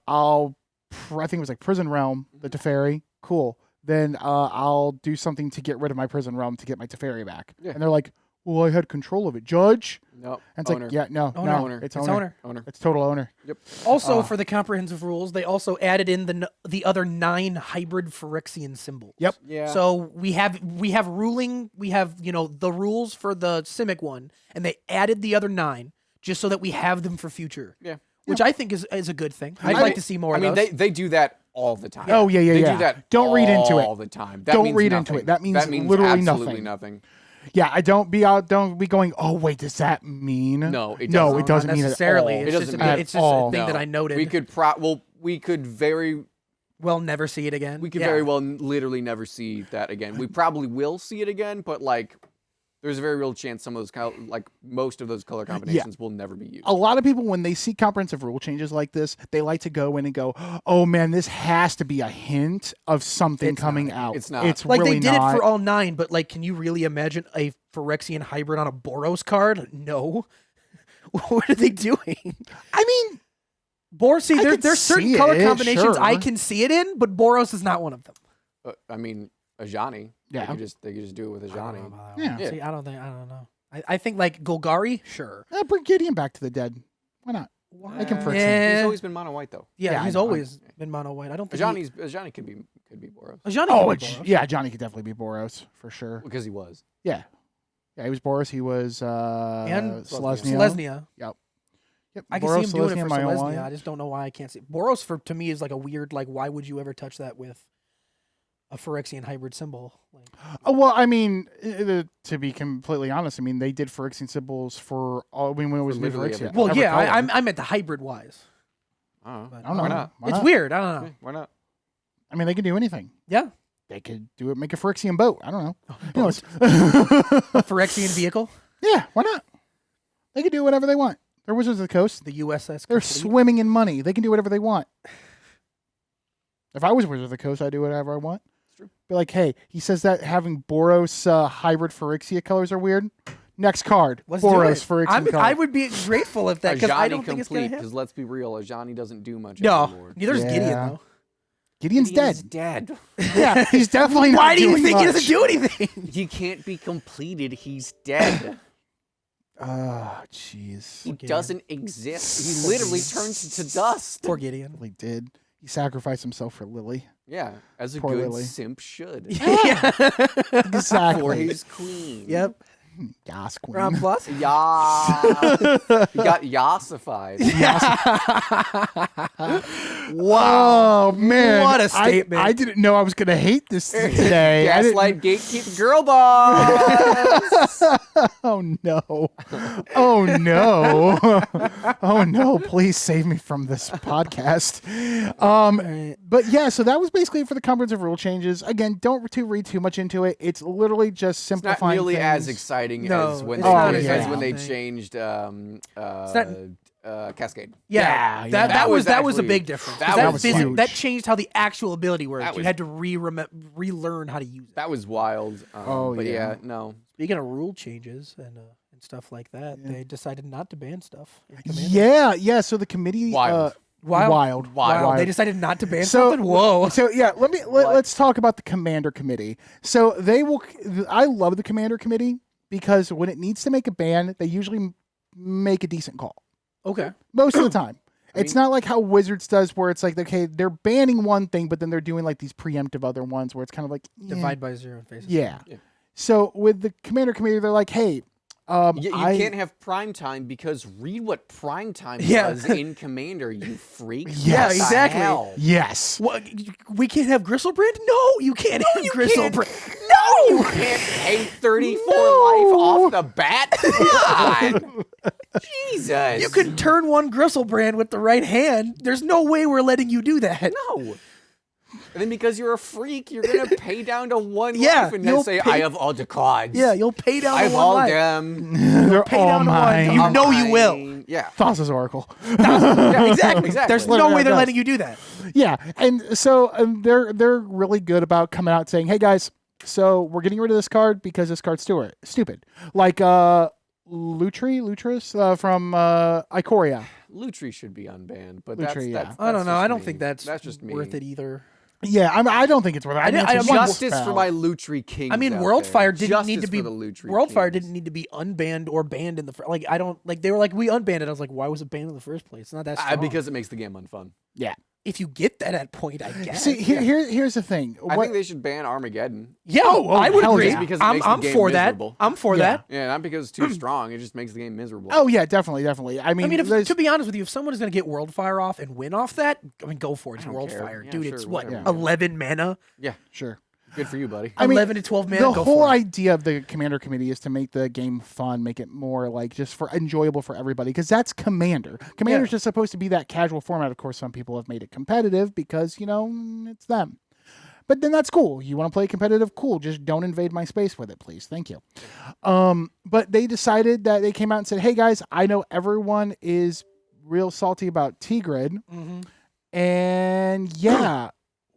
think it was like Prison Realm, the Teferi. Cool. Then I'll do something to get rid of my Prison Realm to get my Teferi back. Yeah. And they're like, well, I had control of it, Judge. Nope. And it's Owner. like, yeah, no, Owner. no, Owner. it's It's owner. owner. It's total owner. Yep. Also, for the comprehensive rules, they also added in the other 9 hybrid Phyrexian symbols. Yep. Yeah. So we have ruling, we have the rules for the Simic one, and they added the other 9 just so that we have them for future. Yeah. Which I think is a good thing. I'd I like mean- to see more I of mean, those. they do that all the time. Oh, yeah, They yeah. do that. Don't read into it. all the time. That Don't means read into nothing. it. That means literally absolutely nothing. Yeah, don't be going, oh, wait, does that mean? No, it No, doesn't. it doesn't Not mean necessarily. at all. It's It just, doesn't mean it's at just all. a thing that I noted. We could we could very never see it again. we could very well literally never see that again. We probably will see it again, but like there's a very real chance some of those most of those color combinations will never be used. A lot of people, when they see comprehensive rule changes like this, they like to go in and go, oh, man, this has to be a hint of something It's coming not. out. It's not. It's Like really they did not. it for all 9, but like, can you really imagine a Phyrexian hybrid on a Boros card? No. What are they doing? I mean, Boros, see, I there's could certain see color it, combinations I sure. can see it in, but Boros is not one of them. I mean, Ajani. Yeah. They could just do it with Ajani. Yeah. See, I don't know. I think like Golgari, sure. bring Gideon back to the dead. Why not? Make him Phyrexian. Yeah. He's always been mono white though. Yeah, Yeah, I he's know. always been mono white. I don't think Ajani could be Boros Ajani Oh, could be Boros. yeah, Johnny could definitely be Boros, for sure. because he was. Yeah. Yeah, he was Boros. He was And Selesnya. Selesnya. Yep. I can Boros, see him doing it Selesnya, for Maion Selesnya. White. I just don't know why I can't see. Boros to me is like a weird, like, why would you ever touch that with a Phyrexian hybrid symbol? Like, Oh, well, I mean, to be completely honest, I mean, they did Phyrexian symbols for all. I mean, when it was new literally Phyrexia. every- well, Every yeah, color. I meant the hybrid wise. I don't know. But I don't know. Why not? Why It's not? weird. I don't know. Yeah, why not? I mean, they can do anything. Yeah. They could do it, make a Phyrexian boat. I don't know. You know, it's- A Phyrexian vehicle, yeah, why not? They can do whatever they want. They're Wizards of the Coast. the USS. They're Complete. swimming in money. They can do whatever they want. If I was Wizard of the Coast, I'd do whatever I want. true. Be like, hey, he says that having Boros hybrid Phyrexia colors are weird. Next card, Let's do Boros it. Phyrexian color. I would be grateful if that, because I don't think it's complete. gonna happen. Because let's be real, Ajani doesn't do much No, anymore. neither's Gideon Yeah. though. Gideon's Gideon's dead. dead. Yeah, he's definitely not Why do you doing think he much. doesn't do anything? He can't be completed. He's dead. Oh, jeez. He Gideon. doesn't exist. He literally turns to dust. Poor Gideon. He did. He sacrificed himself for Lily. Yeah, as a Poor good Lily. simp should. Yeah. For Exactly. his queen. Yep. Yas, queen. Round plus. Yeah. He got yassified. Wow, man. What a statement. I didn't know I was going to hate this today. I didn't- Gaslight gatekeep girl boss. Oh, no. Oh, no. Oh, no. Please save me from this podcast. But yeah, so that was basically it for the comprehensive rule changes. Again, don't read too much into it. It's literally just Not simplifying nearly things. as exciting No, as when it's they, not as as when they exciting. changed not- Cascade. Yeah, Yeah, that was a actually- big difference. 'Cause that was phys- huge. that changed how the actual ability worked. That You was- had to relearn how to use it. That was wild. Oh, but yeah. yeah, no. Speaking of rule changes and stuff like that, Yeah. they decided not to ban stuff. in Commander. Yeah. So the committee, Wild. Wild. Wild. They decided not to ban So- something. Whoa. So yeah, let's talk about the commander committee. So I love the commander committee because when it needs to make a ban, they usually make a decent call Okay. most of the time. It's mean- not like how Wizards does, where it's like, okay, they're banning one thing, but then they're doing like these preemptive other ones, where it's kind of like Divide by 0 and faces. Yeah. Yeah. So with the commander committee, they're like, hey, You can't have prime time because read what prime time Yeah. does in Commander, you freak. Yeah, What the exactly. hell? yes. What? We can't have Gristlebrand? No, you can't have Gristlebrand. No, you can't pay 34 life off the bat. Come on. Jesus. You can turn one Gristlebrand with the right hand. There's no way we're letting you do that. No. And then because you're a freak, you're gonna pay down to one Yeah, life and then you'll say, pay- "I have all the cards. Yeah, you'll pay down I to have one all life. them." They're Pay all down to one. mine. You know you will. Mine. Yeah. Thassa's Oracle. Yeah, exactly. There's Literally no how way it they're goes. letting you do that. Yeah, and so they're really good about coming out saying, "Hey guys, so we're getting rid of this card because this card's stupid." Like Lutris from Ikoria. Lutri should be unbanned, but Lutri, yeah. that's I don't know. just I don't me. think that's just me. worth it either. Yeah, I don't think it's worth it. I mean, I- it's I- one Justice for spell. my Lutri Kings. I mean, out Worldfire there. didn't need to Justice be for the Lutri Worldfire Kings. didn't need to be unbanned or banned in the like. I don't like. They were like, we unbanned it. I was like, why was it banned in the first place? It's not that strong. Because it makes the game unfun. Yeah. if you get that at point, I guess. See, here's the thing. I think they should ban Armageddon. yeah, Oh, I would hell agree. yeah. Because it I'm, makes the I'm game for that. miserable. I'm for Yeah. that. Yeah, not because it's too strong. It just makes the game miserable. Oh yeah, definitely. I mean, If, to be honest with you, if someone is going to get Worldfire off and win off that, I mean, go for it. It's I don't care. Worldfire. Yeah, Dude, sure, it's what, whatever. 11 mana? Yeah, sure. good for you, buddy. I mean, 11 to 12 mana? The Go whole for it. idea of the Commander Committee is to make the game fun, make it more like just for enjoyable for everybody, because that's Commander. Commander's just supposed to be that casual format. Of course, some people have made it competitive because, it's them. But then that's cool. You want to play competitive? Cool. Just don't invade my space with it, please. Thank you. But they decided that they came out and said, hey, guys, I know everyone is real salty about Tigrid. Mhm. And yeah,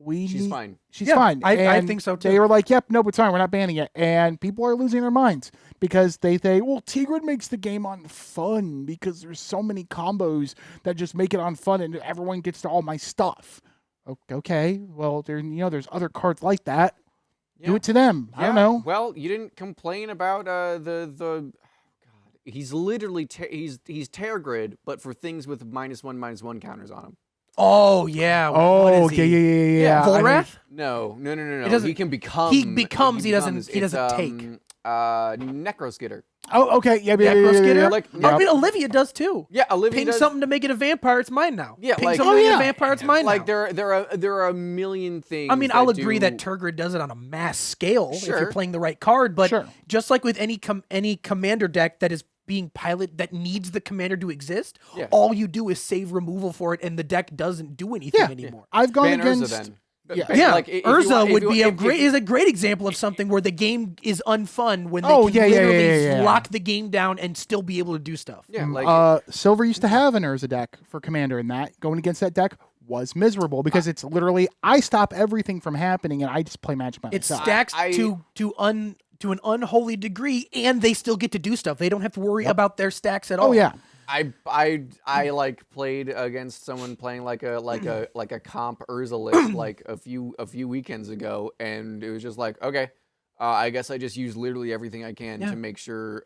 She's fine. She's Yeah, fine. I And think so, too. They were like, yep, no, it's fine. We're not banning it. And people are losing their minds because they think, well, Tigrid makes the game unfun because there's so many combos that just make it unfun and everyone gets to all my stuff. Okay, well, there's other cards like that. Do Yeah. it to them. I don't know. Well, you didn't complain about the. Oh God, he's literally he's Tear Grid, but for things with -1/-1 counters on him. Oh, yeah. What Oh, is he? yeah. I mean, Volrath? No. It doesn't- He can become. he becomes, he doesn't It's, take. Necroskitter. oh, okay. Yeah, Necroskitter? Like- I mean, Olivia does too. Yeah, Olivia Ping does. something to make it a vampire, it's mine now. Yeah, Ping like- something Oh, to make it yeah. a vampire, it's mine Like now. there are a million things. I mean, I'll that agree do- that Turgid does it on a mass scale if Sure. you're playing the right card, but Sure. just like with any commander deck that is being piloted that needs the commander to exist, Yeah. all you do is save removal for it, and the deck doesn't do anything Yeah. anymore. I've gone ban against. Urza then. Yeah. Ban- Yeah, like, if you Urza want- if would you- be if- if- is a great example of something where the game is unfun when they Oh, can yeah, yeah, literally yeah. lock the game down and still be able to do stuff. Yeah, like Silver used to have an Urza deck for Commander, and that going against that deck was miserable because it's literally I stop everything from happening and I just play Magic by It myself. stacks I- to an unholy degree, and they still get to do stuff. They don't have to worry about their stacks at all. Oh yeah, I like played against someone playing like a comp Urza list like a few weekends ago, and it was just like, okay, I guess I just use literally everything I can Yeah. to make sure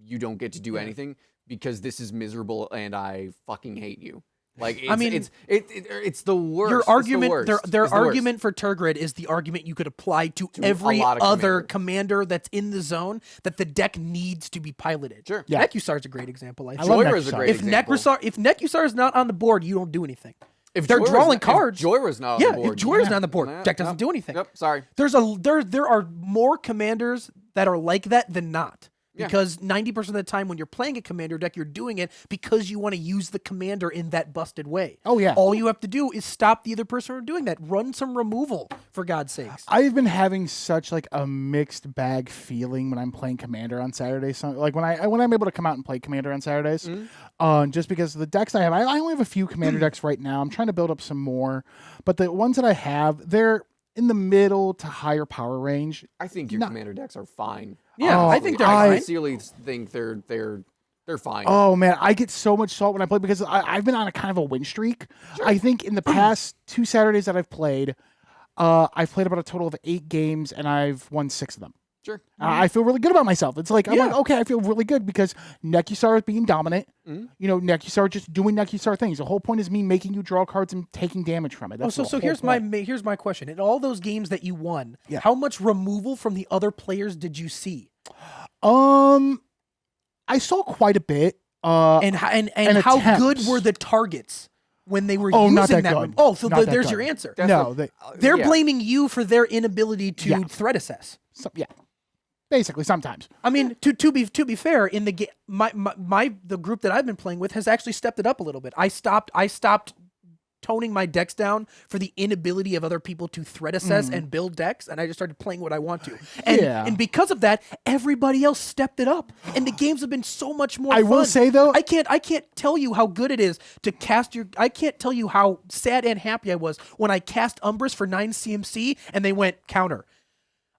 you don't get to do anything because this is miserable and I fucking hate you. Like it's, I mean, it's the worst. Your It's the argument, worst. their It's the worst. argument for Turgrid is the argument you could apply to every lot of other commander that's in the zone that the deck needs to be piloted. Sure. Yeah. Nekusar's a great example. I I think. love Joyra's a Nekusar. great If example. Nekusar is not on the board, you don't do anything. If they're Joyra's drawing not- cards- if Joyra's not on Yeah, the board. if Joyra's yeah. not on the board, Nah, deck doesn't nope. do anything. Yep, sorry. There are more commanders that are like that than not. Yeah. Because 90% of the time when you're playing a commander deck, you're doing it because you want to use the commander in that busted way. Oh, yeah. All you have to do is stop the other person from doing that. Run some removal, for God's sakes. I've been having such like a mixed bag feeling when I'm playing Commander on Saturdays. So, like when I'm able to come out and play Commander on Saturdays, just because of the decks I have, I only have a few Commander decks right now. I'm trying to build up some more, but the ones that I have, they're in the middle to higher power range. I think your commander decks are fine. Yeah, Oh, I think they're I fine. sincerely think they're fine. Oh man, I get so much salt when I play because I've been on a kind of a win streak. I think in the past 2 Saturdays that I've played about a total of 8 games and I've won 6 of them. Sure. I feel really good about myself. It's like I'm Yeah. like, okay, I feel really good because Nekusar is being dominant. Nekusar just doing Nekusar things. The whole point is me making you draw cards and taking damage from it. That's So the whole here's point. here's my question. In all those games that you won, Yeah. how much removal from the other players did you see? I saw quite a bit. And how good attempts. were the targets when they were Oh, using not that that? good. Oh, so Not that there's good. your answer. No, they, They're Yeah. blaming you for their inability to Yeah. threat assess. yeah, basically sometimes. I mean, to be fair, in the game, the group that I've been playing with has actually stepped it up a little bit. I stopped toning my decks down for the inability of other people to threat assess and build decks, and I just started playing what I want to. And Yeah. and because of that, everybody else stepped it up, and the games have been so much more. I will fun. say, though- I can't tell you how good it is to cast your. I can't tell you how sad and happy I was when I cast Umbris for 9 CMC and they went counter.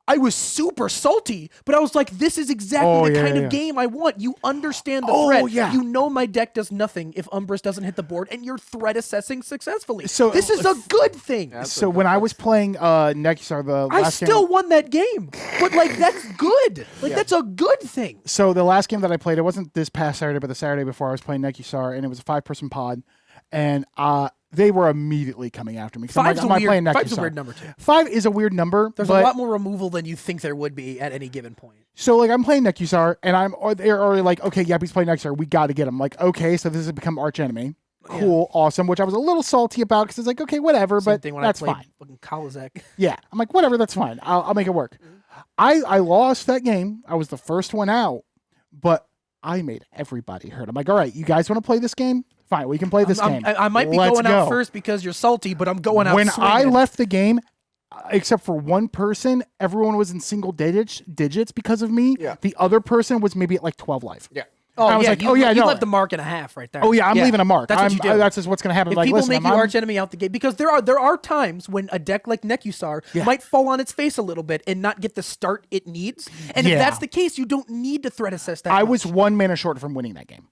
I was super salty, but I was like, this is exactly the kind of game I want. You understand the threat. Yeah. You know my deck does nothing if Umbris doesn't hit the board, and you're threat assessing successfully. So this is a good thing. So when I was playing Nekisar, the I last still game, won that game, but like that's good. Like that's a good thing. so the last game that I played, it wasn't this past Saturday, but the Saturday before, I was playing Nekisar, and it was a 5-person pod, and they were immediately coming after me. Five's I'm not playing Nekisar. Five's a weird number too. 5 is a weird number. There's but a lot more removal than you think there would be at any given point. So like I'm playing Nekisar, and they're already like, okay, yep, he's playing Nekisar. We got to get him. Like, okay, so this has become arch enemy. Cool, awesome. Which I was a little salty about because it's like, okay, whatever, Same but thing when that's I played fine. fucking Kalazek. Yeah, I'm like, whatever, that's fine. I'll make it work. I lost that game. I was the first one out, but I made everybody hurt. I'm like, all right, you guys want to play this game? Fine, we can play this game. I might be Let's going out go. first because you're salty, but I'm going out When I swinging. left the game, except for one person, everyone was in single digits because of me. Yeah. The other person was maybe at like 12 life. Yeah. Oh, I was yeah, like, you, oh, yeah, you no. left the mark and a half right there. Oh yeah, I'm leaving a mark. That's what you do. That's just what's going to happen. If Like, people listen, make you I'm- arch enemy out the gate, because there are times when a deck like Nekusar might fall on its face a little bit and not get the start it needs. And if Yeah. that's the case, you don't need to threat assess that. I much. was 1 mana short from winning that game.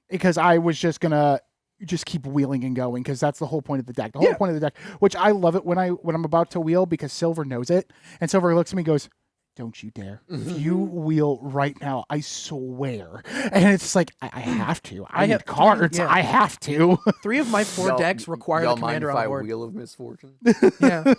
Because I was just gonna just keep wheeling and going because that's the whole point of the deck. The whole point of the deck, which I love it when I'm about to wheel because Silver knows it, and Silver looks at me and goes, "Don't you dare! If you wheel right now, I swear." And it's like I have to. I have need cards. yeah. I have to. 3 of my 4 decks require the Y'all mind commander if on I the board. Wheel of Misfortune? Yeah.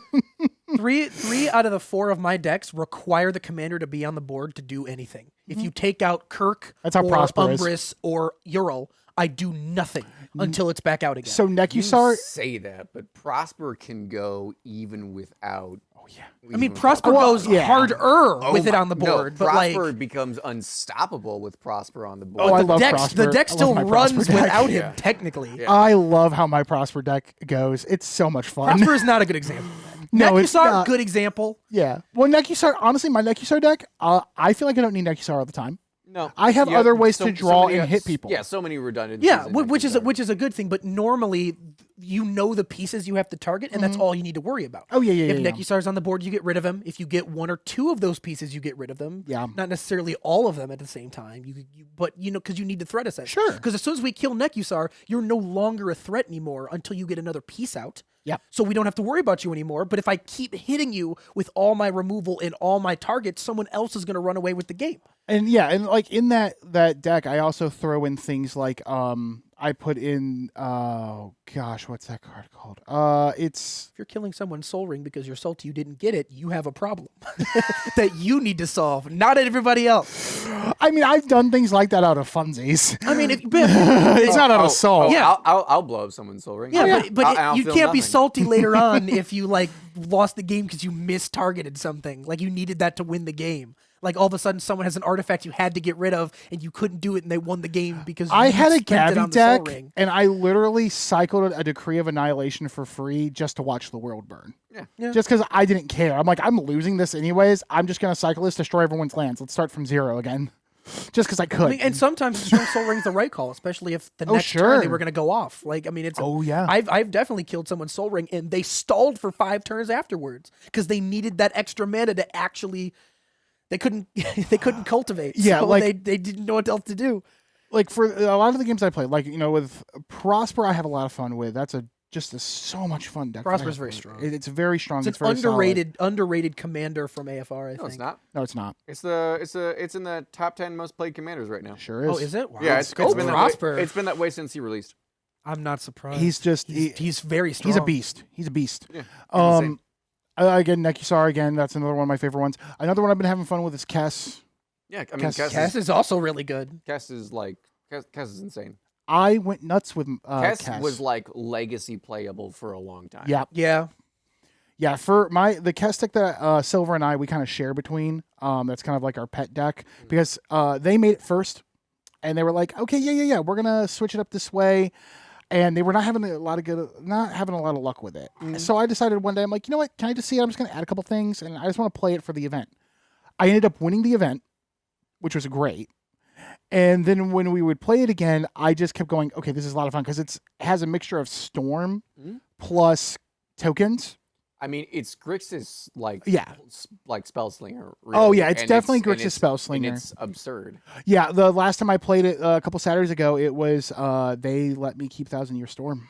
Three out of the 4 of my decks require the commander to be on the board to do anything. If you take out Kirk That's how or Prosper is. Umbris or Ural, I do nothing until it's back out again. So You Nekusar. say that, but Prosper can go even without. Oh yeah. I mean, Prosper goes harder with it on the board, but Prosper like becomes unstoppable with Prosper on the board. Oh, I the love deck, Prosper. the deck I love still my runs Prosper deck. without him Yeah. technically. Yeah. I love how my Prosper deck goes. It's so much fun. Prosper is not a good example. No, it's Nekusar, not. good example. Yeah. Well, Nekusar, honestly, my Nekusar deck, I feel like I don't need Nekusar all the time. No, I have you other ways so- to so draw many- and hit people. Yeah, so many redundancies. Yeah, in which is Nekusar. a good thing. But normally, you know the pieces you have to target, and that's all you need to worry about. Oh, yeah. If Nekisar's on the board, you get rid of him. If you get 1 or 2 of those pieces, you get rid of them. Yeah. Not necessarily all of them at the same time. But because you need to threat assess. Sure. Because as soon as we kill Nekisar, you're no longer a threat anymore until you get another piece out. Yep. So we don't have to worry about you anymore. But if I keep hitting you with all my removal and all my targets, someone else is going to run away with the game. And yeah, and like in that deck, I also throw in things like I put in what's that card called? It's If you're killing someone's soul ring because you're salty you didn't get it, you have a problem that you need to solve, not everybody else. I mean, I've done things like that out of funsies. I mean, It's not out of soul. Yeah. I'll blow up someone's soul ring. but I'll you feel can't be nothing. salty later on if you like lost the game because you mistargeted something. Like you needed that to win the game. Like all of a sudden someone has an artifact you had to get rid of and you couldn't do it and they won the game because I you had a spent it Gavi on the soul deck, ring. and I literally cycled a Decree of Annihilation for free just to watch the world burn. Yeah. Just because I didn't care. I'm like, I'm losing this anyways. I'm just going to cycle this, destroy everyone's lands. Let's start from 0 again. Just because I could. I mean, and sometimes destroying soul ring's the right call, especially if the next turn they sure. were going to go off. Like, I mean, it's Oh, yeah. I've definitely killed someone's soul ring, and they stalled for 5 turns afterwards because they needed that extra mana to actually. They couldn't cultivate. Yeah, so like- they didn't know what else to do. Like for a lot of the games I play, like, with Prosper, I have a lot of fun with. That's just a so much fun deck. to Prosper's play. very strong. It's very strong. It's very an solid. underrated commander from AFR. I think. No, it's not. No, it's not. It's in the top 10 most played commanders right now. Sure is. Oh, is it? Wow. Yeah, Go been Prosper. that way. It's been that way since he released. I'm not surprised. He's just he's very strong. he's a beast. He's a beast. Yeah. Again, Nekisar again. That's another one of my favorite ones. Another one I've been having fun with is Kess. Yeah, I mean, Cass- Cass is also really good. Cass is insane. I went nuts with Cass Kess. was like legacy playable for a long time. Yeah, Yeah. For the Kess deck that Silver and I we kind of share between. That's kind of like our pet deck because they made it first, and they were like, okay, yeah, we're gonna switch it up this way. And they were not having a lot of luck with it. So I decided one day, I'm like, you know what? Can I just see it? I'm just going to add a couple things, and I just want to play it for the event. I ended up winning the event, which was great. And then when we would play it again, I just kept going, okay, this is a lot of fun because it has a mixture of Storm plus tokens. I mean, it's Grixis like spell slinger. Really. Oh yeah, it's And definitely and Grixis spell slinger. And it's absurd. Yeah, the last time I played it a couple Saturdays ago, it was they let me keep 1,000-Year Storm.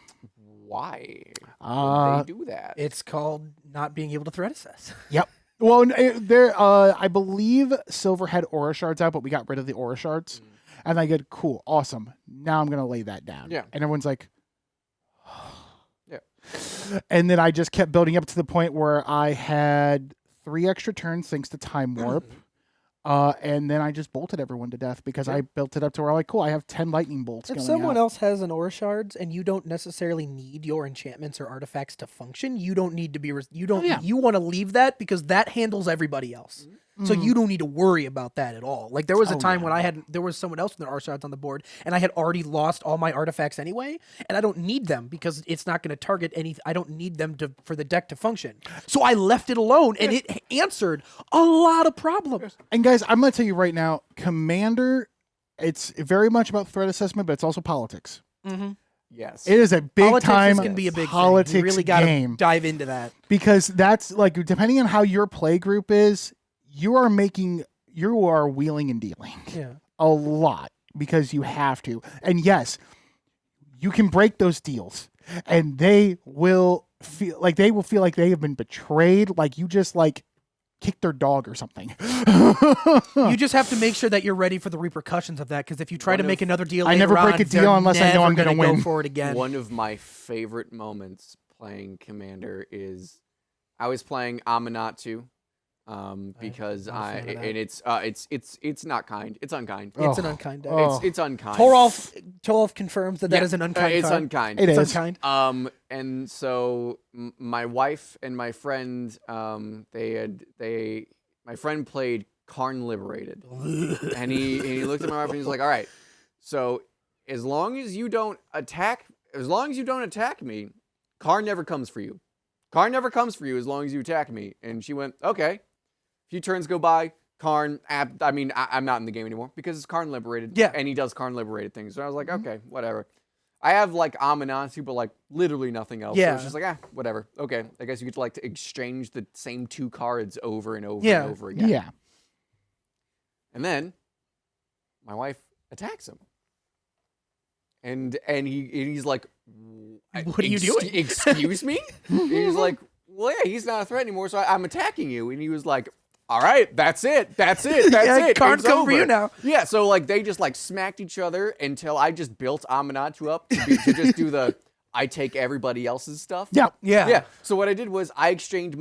Why would they do that? It's called not being able to threat assess. Yep. Well, I believe Silver had Aura Shards out, but we got rid of the Aura Shards. And I get, cool, awesome. Now I'm going to lay that down. Yeah. And everyone's like, yeah. And then I just kept building up to the point where I had 3 extra turns thanks to Time Warp. And then I just bolted everyone to death because I built it up to where I'm like, cool, I have 10 lightning bolts If going someone out. else has an Aura Shards and you don't necessarily need your enchantments or artifacts to function, you don't need to be. You want to leave that because that handles everybody else. So you don't need to worry about that at all. Like there was a time when there was someone else with their Aura Shards on the board, and I had already lost all my artifacts anyway, and I don't need them because it's not going to target any. I don't need them for the deck to function. So I left it alone, and it answered a lot of problems. And guys, I'm going to tell you right now, Commander, it's very much about threat assessment, but it's also politics. Yes. It is a big Politics time can be a big politics thing. You really got game. to dive into that. Because that's like, depending on how your play group is, you are wheeling and dealing a lot because you have to. And yes, you can break those deals and they will feel like they have been betrayed. Like you just kicked their dog or something. You just have to make sure that you're ready for the repercussions of that. Because if you try to make another deal, I never break a deal unless I know I'm going to win. Go for it again. One of my favorite moments playing Commander is I was playing Amanatu. Because it's not kind. It's unkind. It's an unkind deck. It's unkind. Torolf confirms that is an unkind It's card. unkind. It It's is. unkind. And so my wife and my friend, my friend played Karn Liberated, and he looked at my wife and he's like, all right, so as long as you don't attack me, Karn never comes for you. Karn never comes for you as long as you attack me. And she went, okay. A few turns go by, Karn, I'm not in the game anymore because it's Karn Liberated. Yeah. And he does Karn Liberated things. So I was like, okay, whatever. I have Amanatu, but literally nothing else. Yeah. So it's just whatever. Okay. I guess you get to exchange the same 2 cards over and over Yeah. and over again. Yeah. And then my wife attacks him. And he's like, What are you doing? Excuse me? And he's like, well, yeah, he's not a threat anymore, so I'm attacking you. And he was like, all right, that's it. That's it. Karn's It's coming for over. you now. Yeah, so they just smacked each other until I just built Amanatu up to just do the I take everybody else's stuff. Yeah. Yeah. So what I did was I exchanged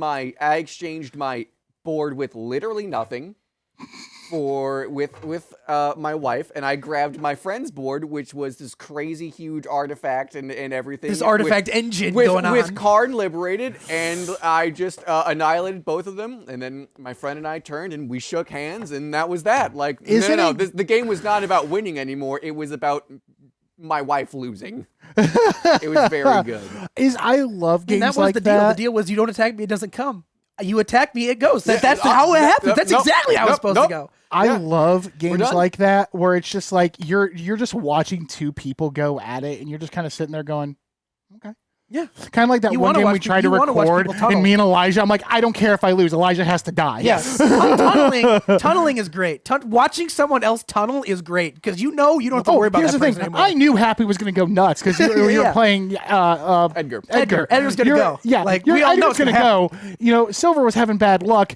my board with literally nothing with my wife, and I grabbed my friend's board, which was this crazy huge artifact and everything. This artifact engine going on. With Karn Liberated, and I just annihilated both of them, and then my friend and I turned and we shook hands, and that was that. The game was not about winning anymore. It was about my wife losing. It was very good. I love games And that was like the deal. that. The deal was you don't attack me, it doesn't come. You attack me, it goes. That's how it happens. That's exactly how it's supposed to go. I love games done. like that where it's just you're just watching 2 people go at it and you're just kind of sitting there going, okay. Yeah. Kind of like that You one wanna game we watch- tried to you wanna watch record people tunnel. and me and Elijah, I'm like, I don't care if I lose. Elijah has to die. Yes. Tunneling is great. Watching someone else tunnel is great because you don't have to worry about here's that the thing. person anymore. I knew Happy was going to go nuts because you Yeah. were playing Edgar. Edgar's going to go. Yeah, we all know Edgar's going to go. Silver was having bad luck.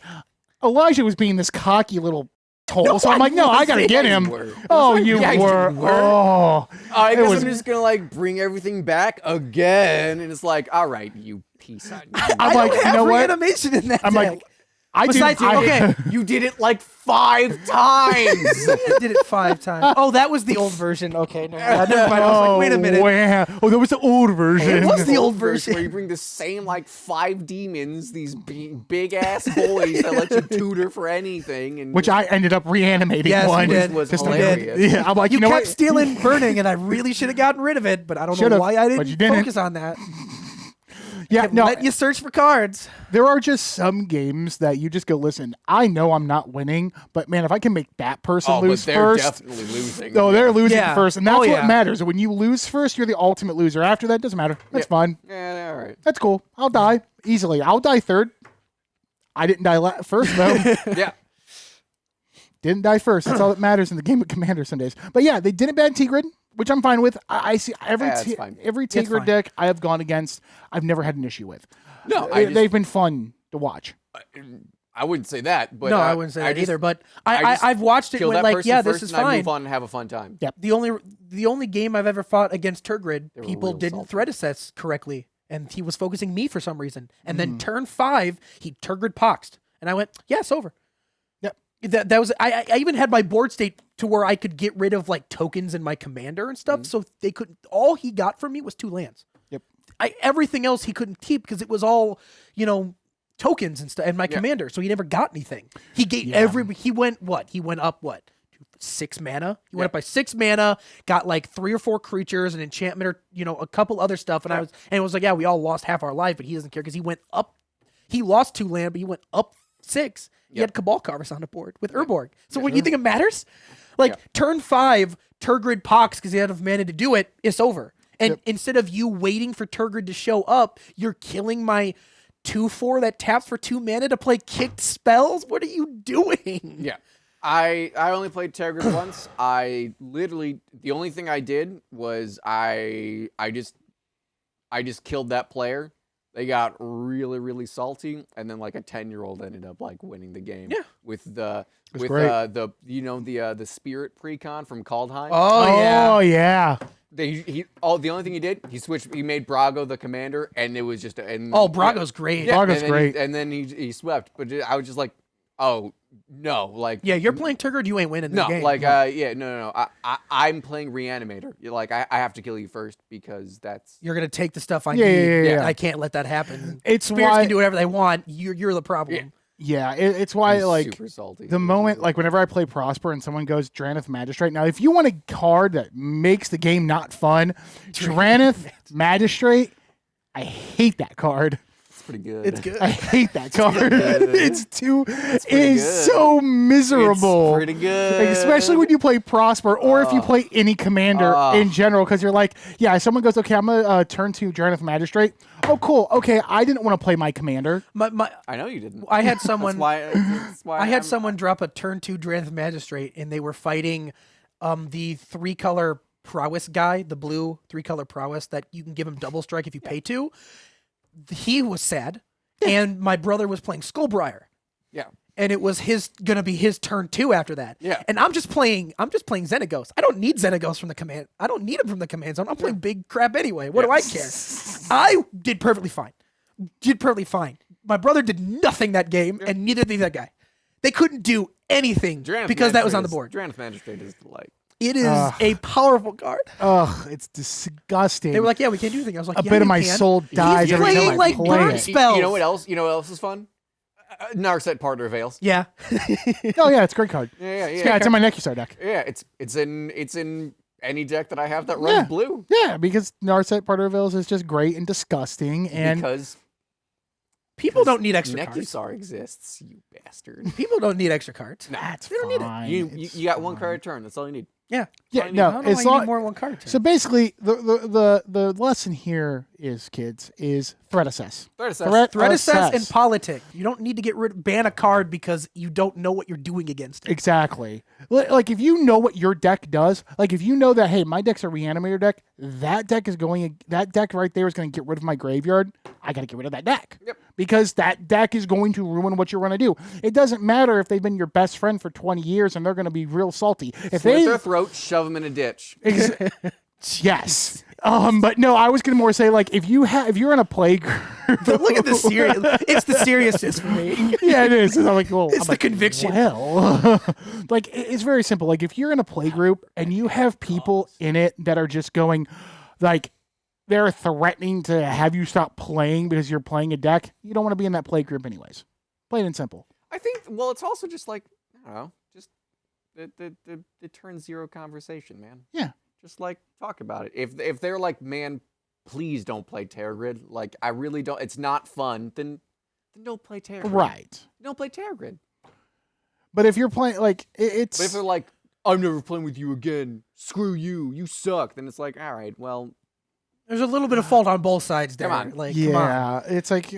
Elijah was being this cocky little toll. So I'm like, no, I got to get him. You were. Oh, you Yeah, you were. were. Oh. I guess was- I'm just gonna bring everything back again, and it's like, all right, you piece of. I'm like, you know what? Animation in that I'm deck. like, I did. Besides, okay, You did it 5 times. I did it 5 times. Oh, that was the old version. Okay, never mind. I was like, wait a minute. Wow. Oh, that was the old version. It was the old Where version. you bring the same 5 demons, these big ass boys that let you tutor for anything, and Which I ended up reanimating Yes, you one. did. was Just to- hilarious. Yeah, I'm like, You you know kept what? stealing burning, and I really should have gotten rid of it, but I don't know Should've, why I but didn't you didn't. focus on that. Yeah, no. Let you search for cards. There are just some games that you just go, listen, I know I'm not winning, but man, if I can make that person Oh, lose but they're first. definitely losing. No, they're losing Yeah. first, and that's Oh, what yeah. matters. When you lose first, you're the ultimate loser. After that, doesn't matter. That's fine. Yeah, all right. That's cool. I'll die. easily. I'll die third. I didn't die first, though. Yeah. Didn't die first. That's all that matters in the game of Commander some days. But yeah, they didn't ban T-Grid, which I'm fine with. I see every T-Grid fine. deck I have gone against, I've never had an issue with. No, they've been fun to watch. I wouldn't say that, but No, I wouldn't say that either. But I've watched it kill when that like, person yeah, first this is and I fine. move on and have a fun time. Yep. The only game I've ever fought against Turgrid, They were people real didn't salty. threat assess correctly, and he was focusing me for some reason. And then turn 5, he Turgrid poxed, and I went, yeah, it's over. Yep. That was I even had my board state to where I could get rid of like tokens in my commander and stuff, so they couldn't. All he got from me was 2 lands. Yep. Everything else he couldn't keep because it was all tokens and stuff and my commander, so he never got anything. He gave he went what? He went up what? 6 mana. He went up by 6 mana, got like 3 or 4 creatures, an enchantment, or a couple other stuff, and it was like, yeah, we all lost half our life, but he doesn't care because he went up. He lost 2 land, but he went up 6. He had Cabal Carvers on the board with Urborg. So what you think it matters? Like turn 5, Turgrid pox because he had enough mana to do it. It's over. And instead of you waiting for Turgrid to show up, you're killing my 2/4 that taps for 2 mana to play kicked spells. What are you doing? Yeah. I only played Tergrid once. I literally the only thing I did was I just killed that player. They got really, really salty, and then like a 10-year-old ended up like winning the game. Yeah. With the great. the spirit precon from Kaldheim. Oh yeah. The only thing he did, he made Brago the commander, and it was just Brago's great. Yeah, Brago's great. And then he swept, but I was just like, oh no, like Yeah, you're playing Turgrid, you ain't winning this no, game. like no. I'm playing Reanimator. You're like I have to kill you first because that's you're gonna take the stuff I Yeah, need. yeah. I can't let that happen. It's Spirits why- can do whatever they want. You're the problem. Yeah, it's why he's like super salty. the moment like whenever I play Prosper and someone goes Drannith Magistrate. Now, if you want a card that makes the game not fun, Drannith Magistrate, I hate that card. It's pretty good. It's good. I hate that card. It's too. It pretty is good. so miserable. It's pretty good. Like, especially when you play Prosper or if you play any commander in general, because you're like, yeah, someone goes, okay, I'm gonna turn to Drannith Magistrate. Oh, cool. Okay, I didn't want to play my commander. I know you didn't. I had someone. That's why I had someone drop a turn 2 Drannith Magistrate, and they were fighting the 3-color prowess guy, the blue 3-color prowess that you can give him double strike if you pay 2. He was sad, and my brother was playing Skullbriar. Yeah. And it was gonna be his turn 2 after that. Yeah. And I'm just playing Xenagos. I don't need Xenagos from the command. I don't need him from the command zone. I'm playing big crap anyway. What do I care? I did perfectly fine. My brother did nothing that game, and neither did that guy. They couldn't do anything because that was on the board. Drannith Magistrate is delight. It is a powerful card. Ugh, it's disgusting. They were like, "Yeah, we can't do anything." I was like, a "Yeah, bit of you my can." soul dies He's every playing time I like play burn it. spells. You know what else? You know what else is fun? Narset Partner of Veils. Yeah. Oh yeah, it's a great card. Yeah. It's in my Nekusar deck. Yeah, it's in any deck that I have that runs blue. Yeah, because Narset Partner of Veils is just great and disgusting, and Because People don't need extra cards. Nekusar exists, you bastard. People don't need extra cards. that's They don't need it. fine. You got one card a turn. That's all you need. Yeah. Yeah, I no, don't know it's why you not. need more than one card. So basically, the lesson here is, kids, is threat assess. Threat assess. Threat assess and politic. You don't need to ban a card because you don't know what you're doing against it. Exactly. Like if you know what your deck does, like if you know that, hey, my deck's a Reanimator deck, that deck right there is going to get rid of my graveyard. I got to get rid of that deck. Yep. Because that deck is going to ruin what you're going to do. It doesn't matter if they've been your best friend for 20 years and they're going to be real salty. If Slit their throat, shove them in a ditch. Yes. But no, I was gonna more say like if you're in a playgroup. Look at the serious. It's the seriousness for me. Yeah, it is. I'm like, well, It's the conviction. Well, like it's very simple. Like if you're in a playgroup and you have people in it that are just going, like they're threatening to have you stop playing because you're playing a deck, you don't want to be in that playgroup anyways. Plain and simple. I think. Well, it's also just like I don't know. Just it turns zero conversation, man. Yeah. Just like talk about it. If they're like, man, please don't play Terror Grid. Like I really don't. It's not fun. Then don't play Terror Grid. Right. Don't play Terror Grid. But if you're playing like it's. But if they're like, I'm never playing with you again. Screw you. You suck. Then it's like, all right, well, There's a little bit of fault on both sides there. Come on. Like, yeah, come on. it's like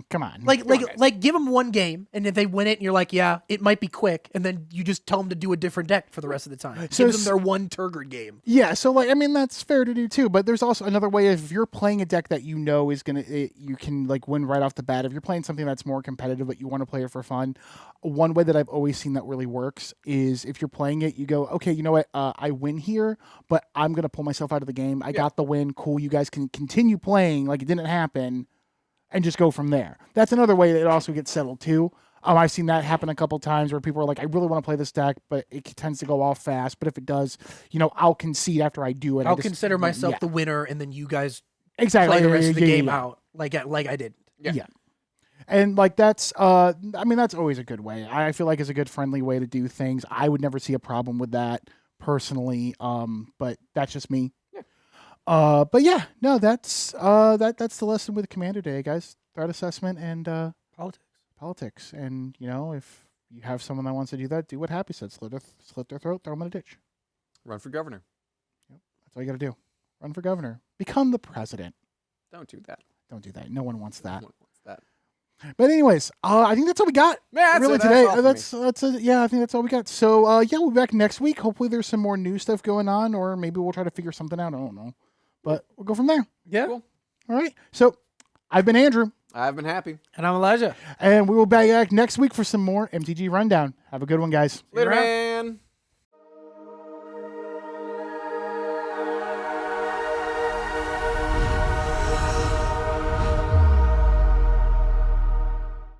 come on. Like give them one game, and if they win it, and you're like, yeah, it might be quick, and then you just tell them to do a different deck for the rest of the time. So Give them their one Turgid game. Yeah, so like I mean that's fair to do too, but there's also another way if you're playing a deck that you know is you can like win right off the bat. If you're playing something that's more competitive but you want to play it for fun, one way that I've always seen that really works is if you're playing it, you go, okay, you know what, I win here, but I'm gonna pull myself out of the game. I got the win, cool. You guys can continue playing like it didn't happen, and just go from there. That's another way that it also gets settled too. I've seen that happen a couple times where people are like, I really want to play this deck, but it tends to go off fast. But if it does, I'll concede after I do it. I'll consider myself the winner, and then you guys exactly play the rest of the game yeah. out like I did. Yeah. And like that's I mean that's always a good way. I feel like it's a good friendly way to do things. I would never see a problem with that personally. But that's just me. Yeah. But yeah, no, that's the lesson with Commander Day, guys. Threat assessment and politics. And if you have someone that wants to do that, do what Happy said. Slit their throat, throw them in a ditch. Run for governor. Yep. That's all you got to do. Run for governor. Become the president. Don't do that. Don't do that. No one wants that. No one wants that. But anyways, I think that's all we got. Yeah, really that's today. all for me. I think that's all we got. So yeah, we'll be back next week. Hopefully there's some more new stuff going on, or maybe we'll try to figure something out. I don't know. But we'll go from there. Yeah. Cool. All right. So I've been Andrew. I've been happy. And I'm Elijah. And we will be back next week for some more MTG Rundown. Have a good one, guys. Later, man.